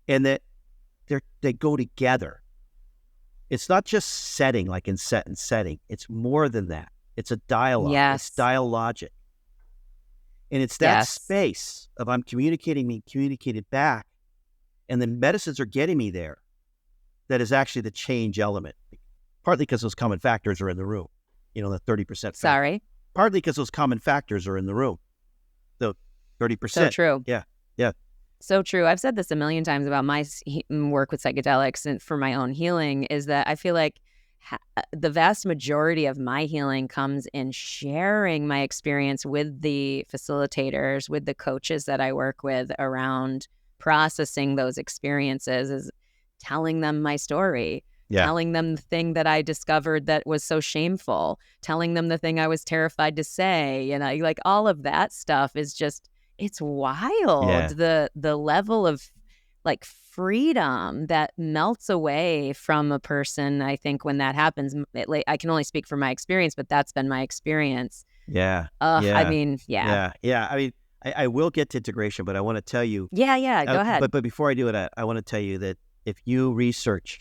And that they go together. It's not just setting, like in set and setting. It's more than that. It's a dialogue. Yes. It's dialogic. And it's that space of I'm communicating, being communicated back, and the medicines are getting me there. That is actually the change element. Partly because those common factors are in the room. The 30%. Sorry. Partly because those common factors are in the room. The 30%. So true. Yeah. So true. I've said this a million times about my work with psychedelics and for my own healing, is that I feel like the vast majority of my healing comes in sharing my experience with the facilitators, with the coaches that I work with around processing those experiences, is telling them my story, telling them the thing that I discovered that was so shameful, telling them the thing I was terrified to say. Like all of that stuff is just, it's wild. Yeah. The level of like freedom that melts away from a person, I think, when that happens. I can only speak from my experience, but that's been my experience. Yeah. I mean, yeah. I mean, I will get to integration, but I want to tell you. Yeah. Go ahead. But before I do it, I want to tell you that if you research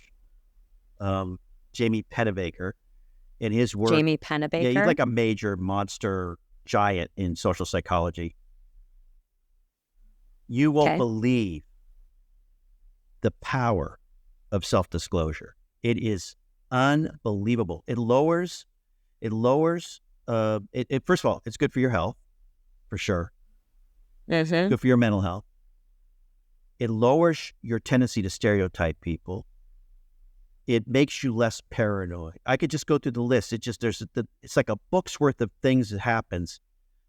Jamie Pennebaker and his work. Jamie Pennebaker? Yeah, he's like a major monster giant in social psychology. You won't believe the power of self-disclosure. It is unbelievable. It lowers, first of all, it's good for your health, for sure. Mm-hmm. Good for your mental health. It lowers your tendency to stereotype people. It makes you less paranoid. I could just go through the list. It's like a book's worth of things that happens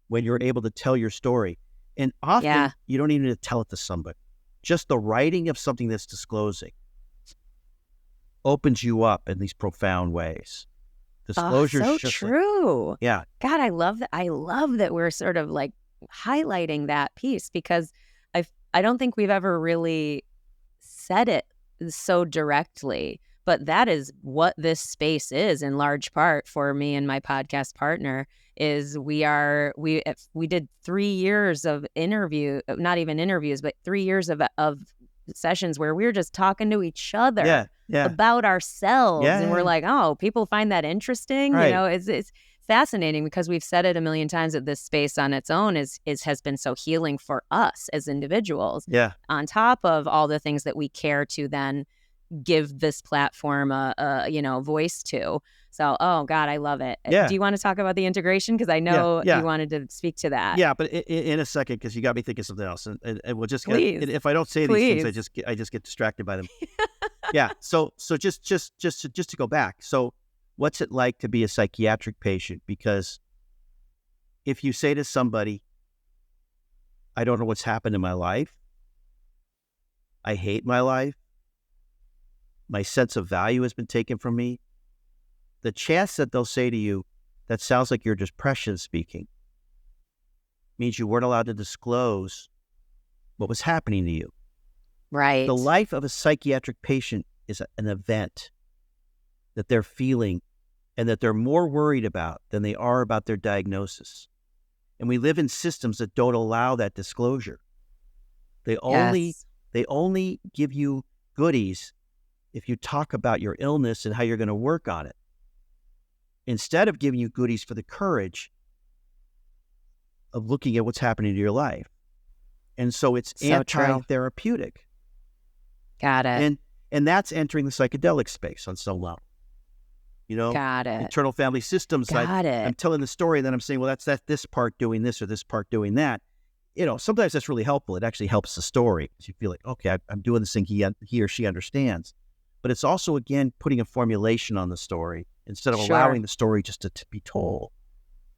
when you're able to tell your story. And often you don't even need to tell it to somebody. Just the writing of something that's disclosing opens you up in these profound ways. Disclosure so true. Yeah. God, I love that. I love that we're sort of like highlighting that piece, because I don't think we've ever really said it so directly, but that is what this space is in large part for me and my podcast partner. Is we did 3 years of not even interviews, but 3 years of sessions where we were just talking to each other about ourselves, and we're like, oh, people find that interesting. Right. You know, it's fascinating, because we've said it a million times that this space on its own has been so healing for us as individuals. Yeah. On top of all the things that we care to then give this platform a voice to. So, oh God, I love it. Yeah. Do you want to talk about the integration? Because I know you wanted to speak to that. Yeah, but in a second, because you got me thinking something else, and we'll just if I don't say these things, I just get distracted by them. Yeah. So just to go back. So, what's it like to be a psychiatric patient? Because if you say to somebody, I don't know what's happened in my life, I hate my life, my sense of value has been taken from me, the chance that they'll say to you, that sounds like your depression speaking, means you weren't allowed to disclose what was happening to you. Right. The life of a psychiatric patient is an event that they're feeling and that they're more worried about than they are about their diagnosis. And we live in systems that don't allow that disclosure. They only give you goodies if you talk about your illness and how you're going to work on it, instead of giving you goodies for the courage of looking at what's happening to your life. And so it's anti-therapeutic. Got it. And that's entering the psychedelic space on some level. You know, got it. Internal family systems. I'm telling the story, and then I'm saying, well, that's this part doing this or this part doing that. You know, sometimes that's really helpful. It actually helps the story, because you feel like, okay, I'm doing this thing he or she understands. But it's also, again, putting a formulation on the story instead of allowing the story just to be told,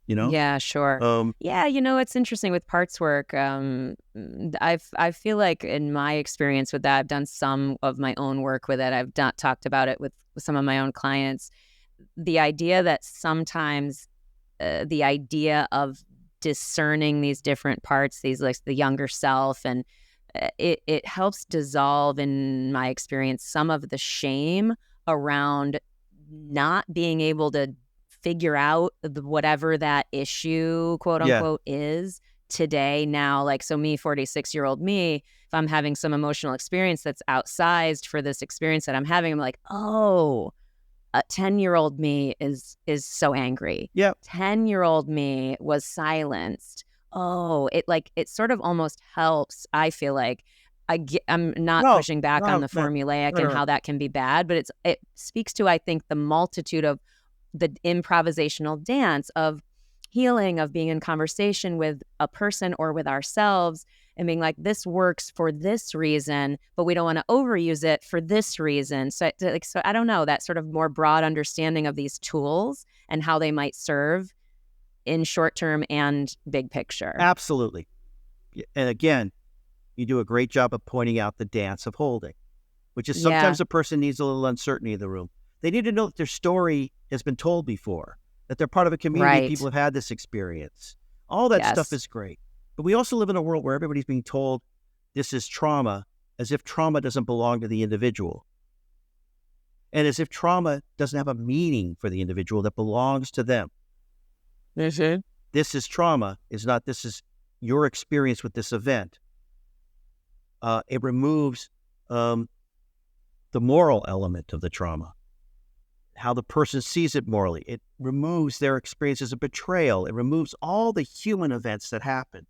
you know? Yeah, sure. Yeah, you know, it's interesting with parts work. I feel like in my experience with that, I've done some of my own work with it. I've talked about it with some of my own clients. The idea that sometimes the idea of discerning these different parts, these like the younger self, and it helps dissolve, in my experience, some of the shame around not being able to figure out whatever that issue, quote unquote, is today, now. Like, so me, 46-year-old me, if I'm having some emotional experience that's outsized for this experience that I'm having, I'm like, oh, 10-year-old me is so angry. Yeah. 10-year-old me was silenced. Oh, it sort of almost helps. I feel like I'm not pushing back on the formulaic and how that can be bad, but it speaks to, I think, the multitude of the improvisational dance of healing, of being in conversation with a person or with ourselves and being like, this works for this reason, but we don't want to overuse it for this reason. So I don't know, that sort of more broad understanding of these tools and how they might serve in short term and big picture. Absolutely. And again, you do a great job of pointing out the dance of holding, which is sometimes a person needs a little uncertainty in the room. They need to know that their story has been told before, that they're part of a community, people have had this experience. All that stuff is great. But we also live in a world where everybody's being told this is trauma, as if trauma doesn't belong to the individual. And as if trauma doesn't have a meaning for the individual that belongs to them. This is trauma, this is your experience with this event. It removes the moral element of the trauma. how the person sees it morally. It removes their experiences of betrayal. It removes all the human events that happen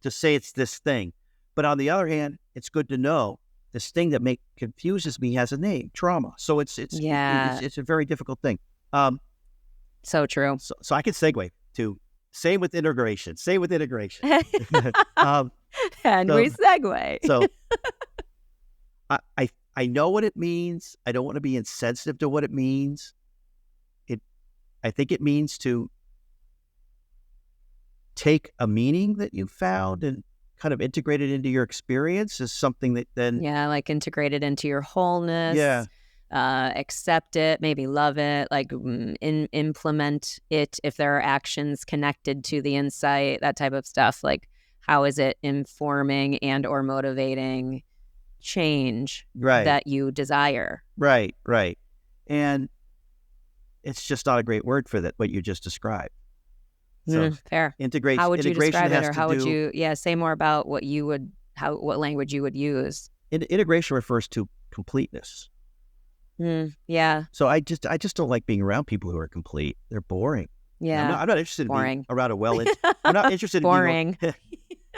to say it's this thing. But on the other hand, it's good to know this thing that confuses me has a name, trauma. So it's a very difficult thing. So true. So I could segue to same with integration. And we segue. So I know what it means. I don't want to be insensitive to what it means. I think it means to take a meaning that you found and kind of integrate it into your experience as something that then... Yeah, like integrate it into your wholeness. Yeah. Accept it, maybe love it, like implement it if there are actions connected to the insight, that type of stuff. Like, how is it informing and or motivating change that you desire? Right. And it's just not a great word for that, what you just described. So fair. Integration. How would you describe it, or how would you? Yeah, say more about what language you would use. Integration refers to completeness. Yeah. So I just don't like being around people who are complete. They're boring. Yeah. I'm not interested in being around I'm not interested in boring.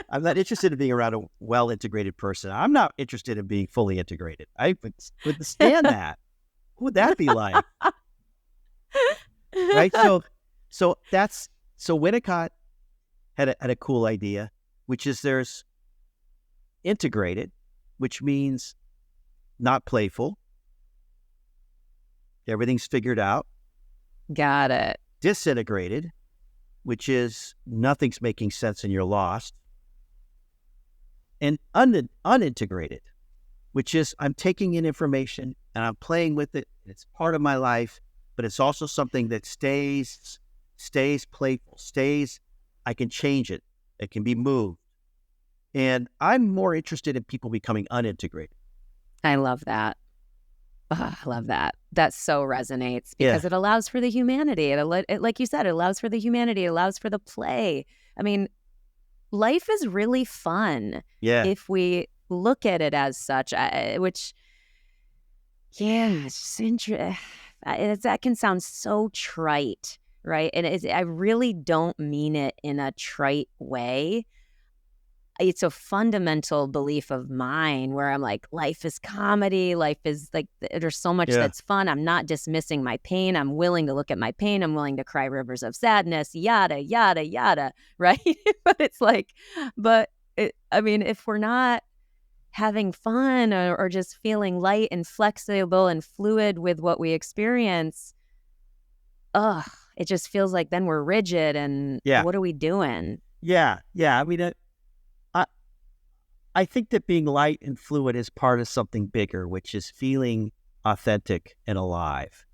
I'm not interested in being around a well-integrated person. I'm not interested in being fully integrated. I would stand that. What would that be like? Right. So Winnicott had a cool idea, which is there's integrated, which means not playful. Everything's figured out. Got it. Disintegrated, which is nothing's making sense and you're lost. And unintegrated, which is I'm taking in information and I'm playing with it. It's part of my life, but it's also something that stays playful, I can change it. It can be moved. And I'm more interested in people becoming unintegrated. I love that. Oh, I love that. That so resonates because it allows for the humanity. It, like you said, it allows for the humanity. It allows for the play. I mean, life is really fun if we look at it as such, which, it's just that can sound so trite, right? And I really don't mean it in a trite way. It's a fundamental belief of mine where I'm like, life is comedy. Life is like, there's so much that's fun. I'm not dismissing my pain. I'm willing to look at my pain. I'm willing to cry rivers of sadness, yada, yada, yada, right? But it's like, if we're not having fun or just feeling light and flexible and fluid with what we experience, it just feels like then we're rigid and what are we doing? Yeah. I mean, I think that being light and fluid is part of something bigger, which is feeling authentic and alive.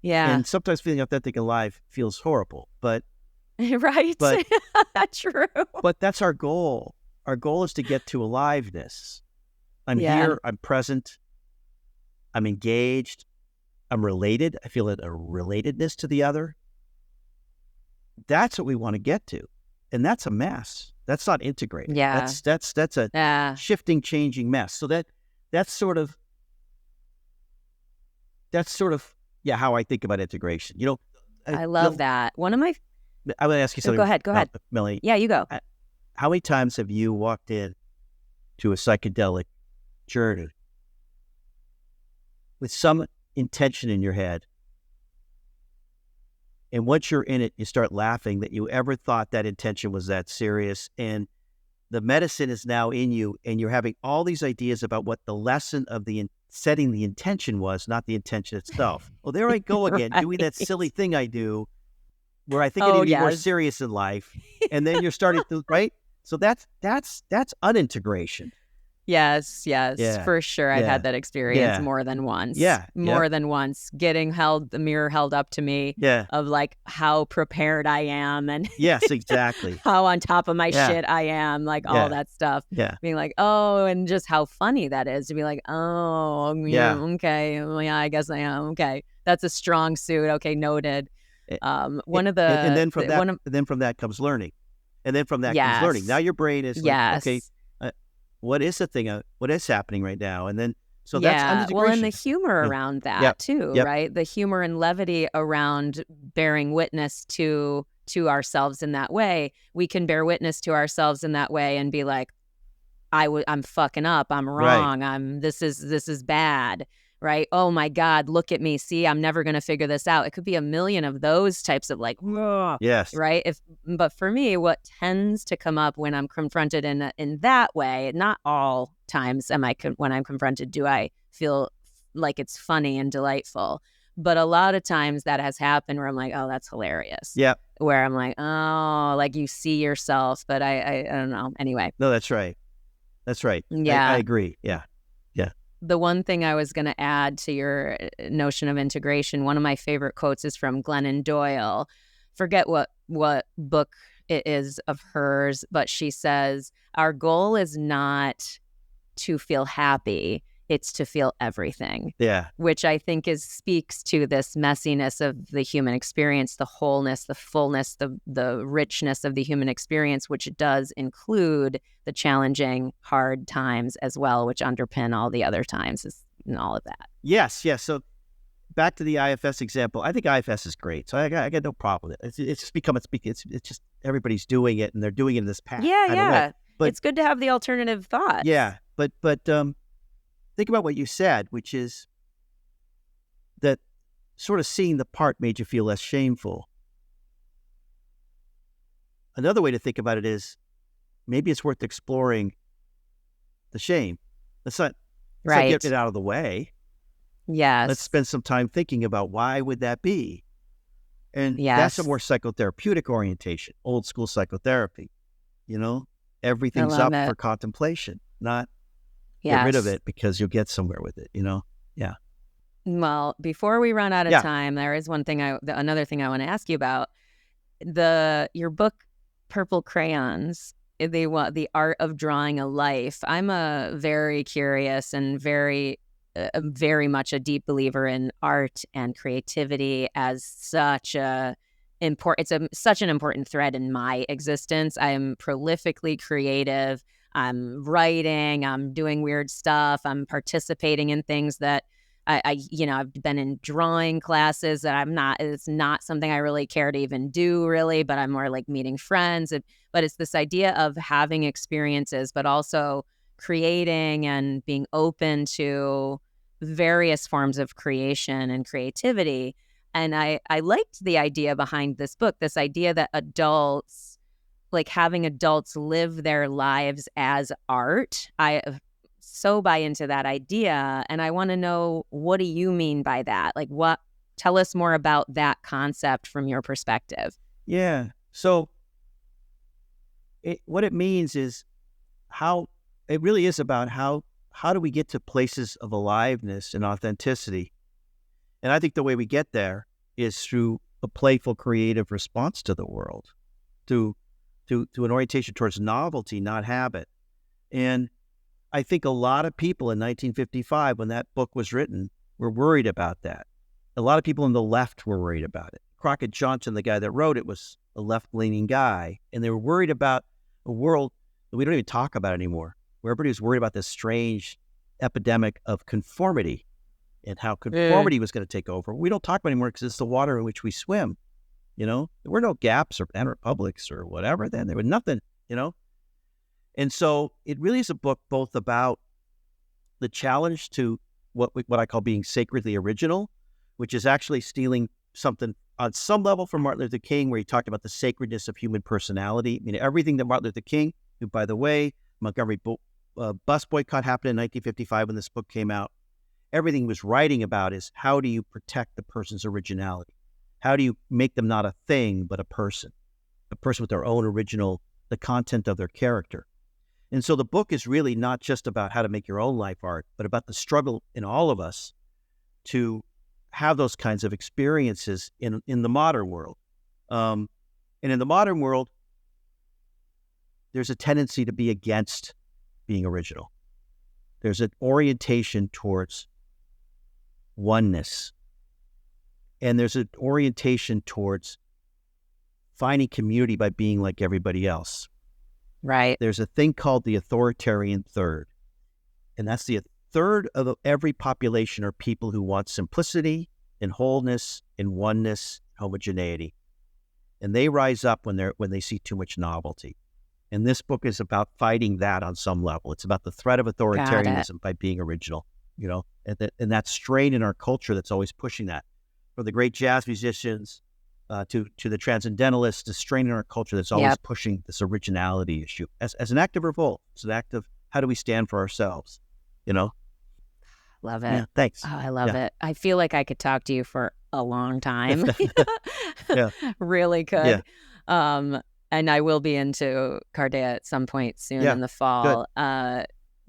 Yeah. And sometimes feeling authentic and alive feels horrible, but... Right. But, true. But that's our goal. Our goal is to get to aliveness. I'm here, I'm present, I'm engaged, I'm related. I feel a relatedness to the other. That's what we want to get to. And that's a mess. That's not integrated. Yeah. That's a shifting, changing mess. So that's sort of how I think about integration. I love that. One of my I would ask you something. Go ahead. Melanie. Yeah, you go. How many times have you walked in to a psychedelic journey with some intention in your head? And once you're in it, you start laughing that you ever thought that intention was that serious. And the medicine is now in you, and you're having all these ideas about what the lesson of setting the intention was, not the intention itself. Well, there I go again, doing that silly thing I do where I think I need to be more serious in life. And then you're starting to, right? So that's unintegration. Yes, for sure. I've had that experience more than once. More than once. Getting the mirror held up to me of like how prepared I am and yes, exactly. how on top of my shit I am, like all that stuff. Yeah. Being like, and just how funny that is to be like, okay. I guess I am. Okay. That's a strong suit. Okay, noted. And then from that comes learning. And then from that comes learning. Now your brain is like, okay, what is the thing? What is happening right now? And then So that's Yeah. Well, and the integration. humor Yeah. around that Yep. too, Yep. right? The humor and levity around bearing witness to ourselves in that way. We can bear witness to ourselves in that way and be like, I'm fucking up. I'm Right. wrong. This is bad. Right. Oh my God, look at me. See, I'm never going to figure this out. It could be a million of those types of like, "Ugh," Yes. right. But for me, what tends to come up when I'm confronted in that way, not all times when I'm confronted, do I feel like it's funny and delightful. But a lot of times that has happened where I'm like, oh, that's hilarious. Yeah. Where I'm like, oh, like you see yourself. But I don't know. Anyway. No, that's right. That's right. Yeah. I agree. Yeah. Yeah. The one thing I was going to add to your notion of integration, one of my favorite quotes is from Glennon Doyle. Forget what book it is of hers, but she says, our goal is not to feel happy, it's to feel everything. Yeah. Which I think speaks to this messiness of the human experience, the wholeness, the fullness, the richness of the human experience, which does include the challenging, hard times as well, which underpin all the other times and all of that. Yes. Yes. So back to the IFS example. I think IFS is great. So I got no problem with it. It's just become it's just everybody's doing it and they're doing it in this path. Yeah. But it's good to have the alternative thoughts. Yeah. But think about what you said, which is that sort of seeing the part made you feel less shameful. Another way to think about it is maybe it's worth exploring the shame. Let's not get it out of the way. Yes. Let's spend some time thinking about why would that be? And that's a more psychotherapeutic orientation, old school psychotherapy. Everything's up for contemplation, not get rid of it because you'll get somewhere with it, Yeah. Well, before we run out of time, there is another thing I want to ask you about. Your book, Purple Crayons, the art of drawing a life. I'm a very curious and very much a deep believer in art and creativity as such an important thread in my existence. I'm prolifically creative. I'm writing, I'm doing weird stuff, I'm participating in things that I've been in drawing classes that it's not something I really care to even do really, but I'm more like meeting friends. But it's this idea of having experiences, but also creating and being open to various forms of creation and creativity. And I liked the idea behind this book, this idea that having adults live their lives as art. I so buy into that idea. And I want to know, what do you mean by that? Tell us more about that concept from your perspective. Yeah. So what it means is it really is about how do we get to places of aliveness and authenticity? And I think the way we get there is through a playful, creative response to the world, to an orientation towards novelty, not habit. And I think a lot of people in 1955, when that book was written, were worried about that. A lot of people on the left were worried about it. Crockett Johnson, the guy that wrote it, was a left-leaning guy, and they were worried about a world that we don't even talk about anymore, where everybody was worried about this strange epidemic of conformity and how conformity was going to take over. We don't talk about it anymore because it's the water in which we swim. There were no gaps or banana republics or whatever then. There was nothing, And so it really is a book both about the challenge to what I call being sacredly original, which is actually stealing something on some level from Martin Luther King, where he talked about the sacredness of human personality. Everything that Martin Luther King, who, by the way, Montgomery bus boycott happened in 1955 when this book came out. Everything he was writing about is how do you protect the person's originality? How do you make them not a thing, but a person with their own original, the content of their character? And so the book is really not just about how to make your own life art, but about the struggle in all of us to have those kinds of experiences in the modern world. And in the modern world, there's a tendency to be against being original. There's an orientation towards oneness. And there's an orientation towards finding community by being like everybody else. Right. There's a thing called the authoritarian third. And that's the third of every population are people who want simplicity and wholeness and oneness, homogeneity. And they rise up when they see too much novelty. And this book is about fighting that on some level. It's about the threat of authoritarianism by being original, and that strain in our culture that's always pushing that. From the great jazz musicians to the transcendentalists, the strain in our culture that's always pushing this originality issue as an act of revolt. It's an act of how do we stand for ourselves, Love it. Yeah, thanks. Oh, I love it. I feel like I could talk to you for a long time. Yeah. Really could. Yeah. And I will be into Cardea at some point soon in the fall.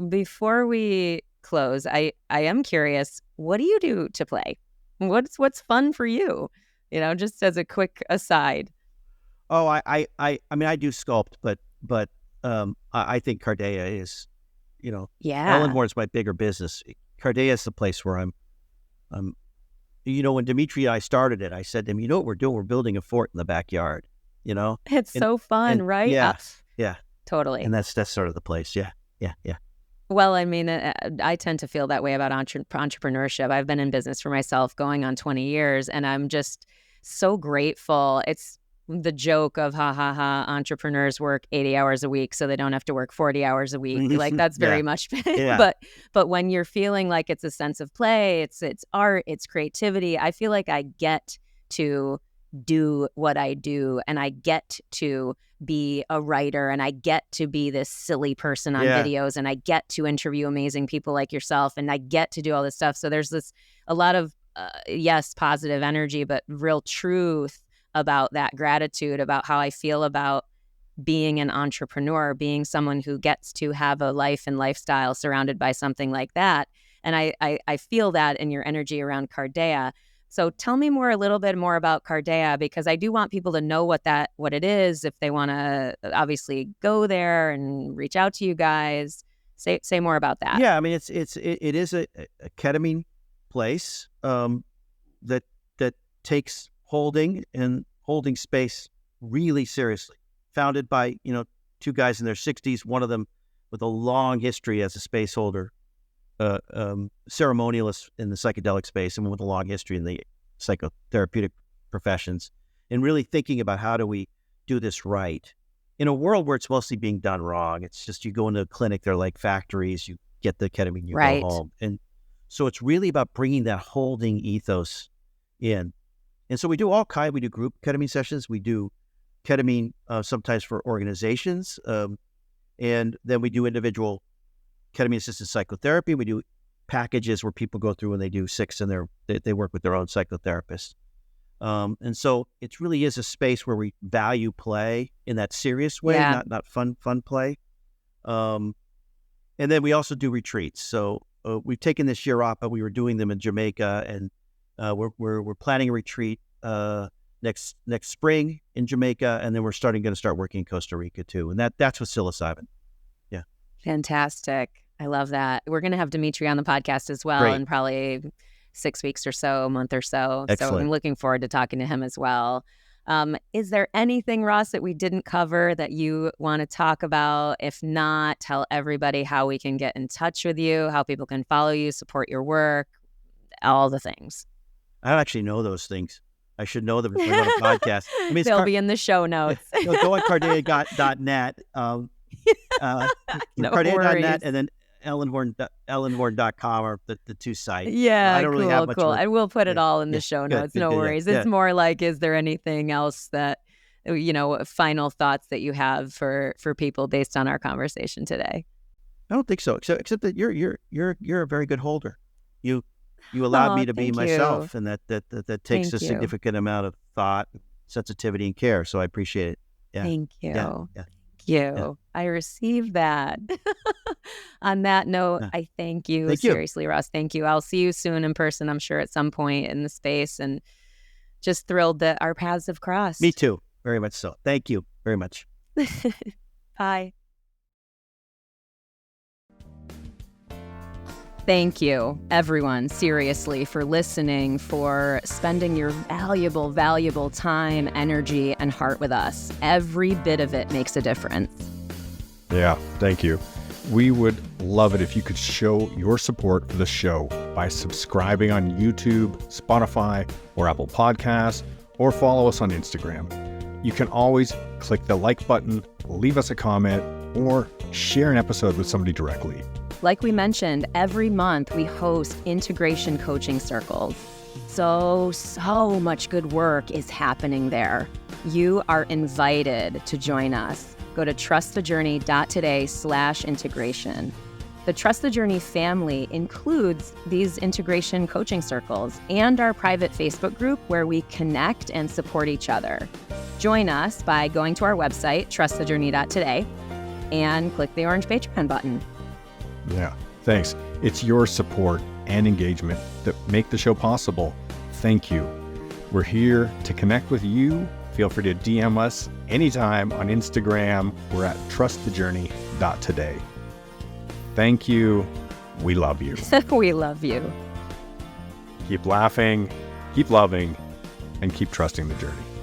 Before we close, I am curious, what do you do to play? What's fun for you? Just as a quick aside. Oh, I mean, I do sculpt, but I think Cardea is, Ellenhorn's my bigger business. Cardea is the place where I'm, when Dimitri and I started it, I said to him, what we're doing? We're building a fort in the backyard, It's so fun, right? Yeah. Totally. And that's sort of the place. Yeah. Well, I mean, I tend to feel that way about entrepreneurship. I've been in business for myself going on 20 years, and I'm just so grateful. It's the joke of, entrepreneurs work 80 hours a week so they don't have to work 40 hours a week. Like, that's very much, but when you're feeling like it's a sense of play, it's art, it's creativity, I feel like I get to do what I do, and I get to be a writer, and I get to be this silly person on videos, and I get to interview amazing people like yourself, and I get to do all this stuff. So there's a lot of positive energy, but real truth about that gratitude, about how I feel about being an entrepreneur, being someone who gets to have a life and lifestyle surrounded by something like that. And I feel that in your energy around Cardea. So tell me a little bit more about Cardea, because I do want people to know what it is, if they want to obviously go there and reach out to you guys. Say more about that. Yeah, I mean, it is a ketamine place that takes holding space really seriously. Founded by two guys in their 60s, one of them with a long history as a space holder. Ceremonialist in the psychedelic space, and with a long history in the psychotherapeutic professions, and really thinking about how do we do this right in a world where it's mostly being done wrong. It's just you go into a clinic, they're like factories, you get the ketamine, you go home. And so it's really about bringing that holding ethos in. And so we do we do group ketamine sessions, we do ketamine sometimes for organizations, and then we do individual ketamine-assisted psychotherapy. We do packages where people go through and they do 6, and they work with their own psychotherapist. And so it really is a space where we value play in that serious way, not fun play. And then we also do retreats. So we've taken this year off, but we were doing them in Jamaica, and we're planning a retreat next spring in Jamaica, and then we're going to start working in Costa Rica too. And that's with psilocybin. Yeah. Fantastic. I love that. We're going to have Dimitri on the podcast as well in probably 6 weeks or so, a month or so. Excellent. So I'm looking forward to talking to him as well. Is there anything, Ross, that we didn't cover that you want to talk about? If not, tell everybody how we can get in touch with you, how people can follow you, support your work, all the things. I don't actually know those things. I should know them if we're on a podcast. I mean, they'll be in the show notes. Go on Cardea.net. Cardea.net, and then Ellenhorn.com are the two sites. Yeah, I don't really have much cool. And we'll put it all in the show notes. No worries. It's more like, is there anything else that, final thoughts that you have for people based on our conversation today? I don't think so. Except that you're a very good holder. You allowed me to be myself, and that takes a significant amount of thought, sensitivity, and care. So I appreciate it. Yeah. Thank you. Yeah. Yeah. I received that. On that note, I thank you. Seriously, Ross, thank you. I'll see you soon in person, I'm sure, at some point in the space, and just thrilled that our paths have crossed. Me too. Very much so. Thank you very much. Bye. Thank you, everyone, seriously, for listening, for spending your valuable, valuable time, energy, and heart with us. Every bit of it makes a difference. Yeah, thank you. We would love it if you could show your support for the show by subscribing on YouTube, Spotify, or Apple Podcasts, or follow us on Instagram. You can always click the like button, leave us a comment, or share an episode with somebody directly. Like we mentioned, every month we host integration coaching circles. So much good work is happening there. You are invited to join us. Go to trustthejourney.today/integration. The Trust the Journey family includes these integration coaching circles and our private Facebook group where we connect and support each other. Join us by going to our website, trustthejourney.today, and click the orange Patreon button. Yeah, thanks. It's your support and engagement that make the show possible. Thank you. We're here to connect with you. Feel free to DM us anytime on Instagram. We're at trustthejourney.today. Thank you. We love you. We love you. Keep laughing, keep loving, and keep trusting the journey.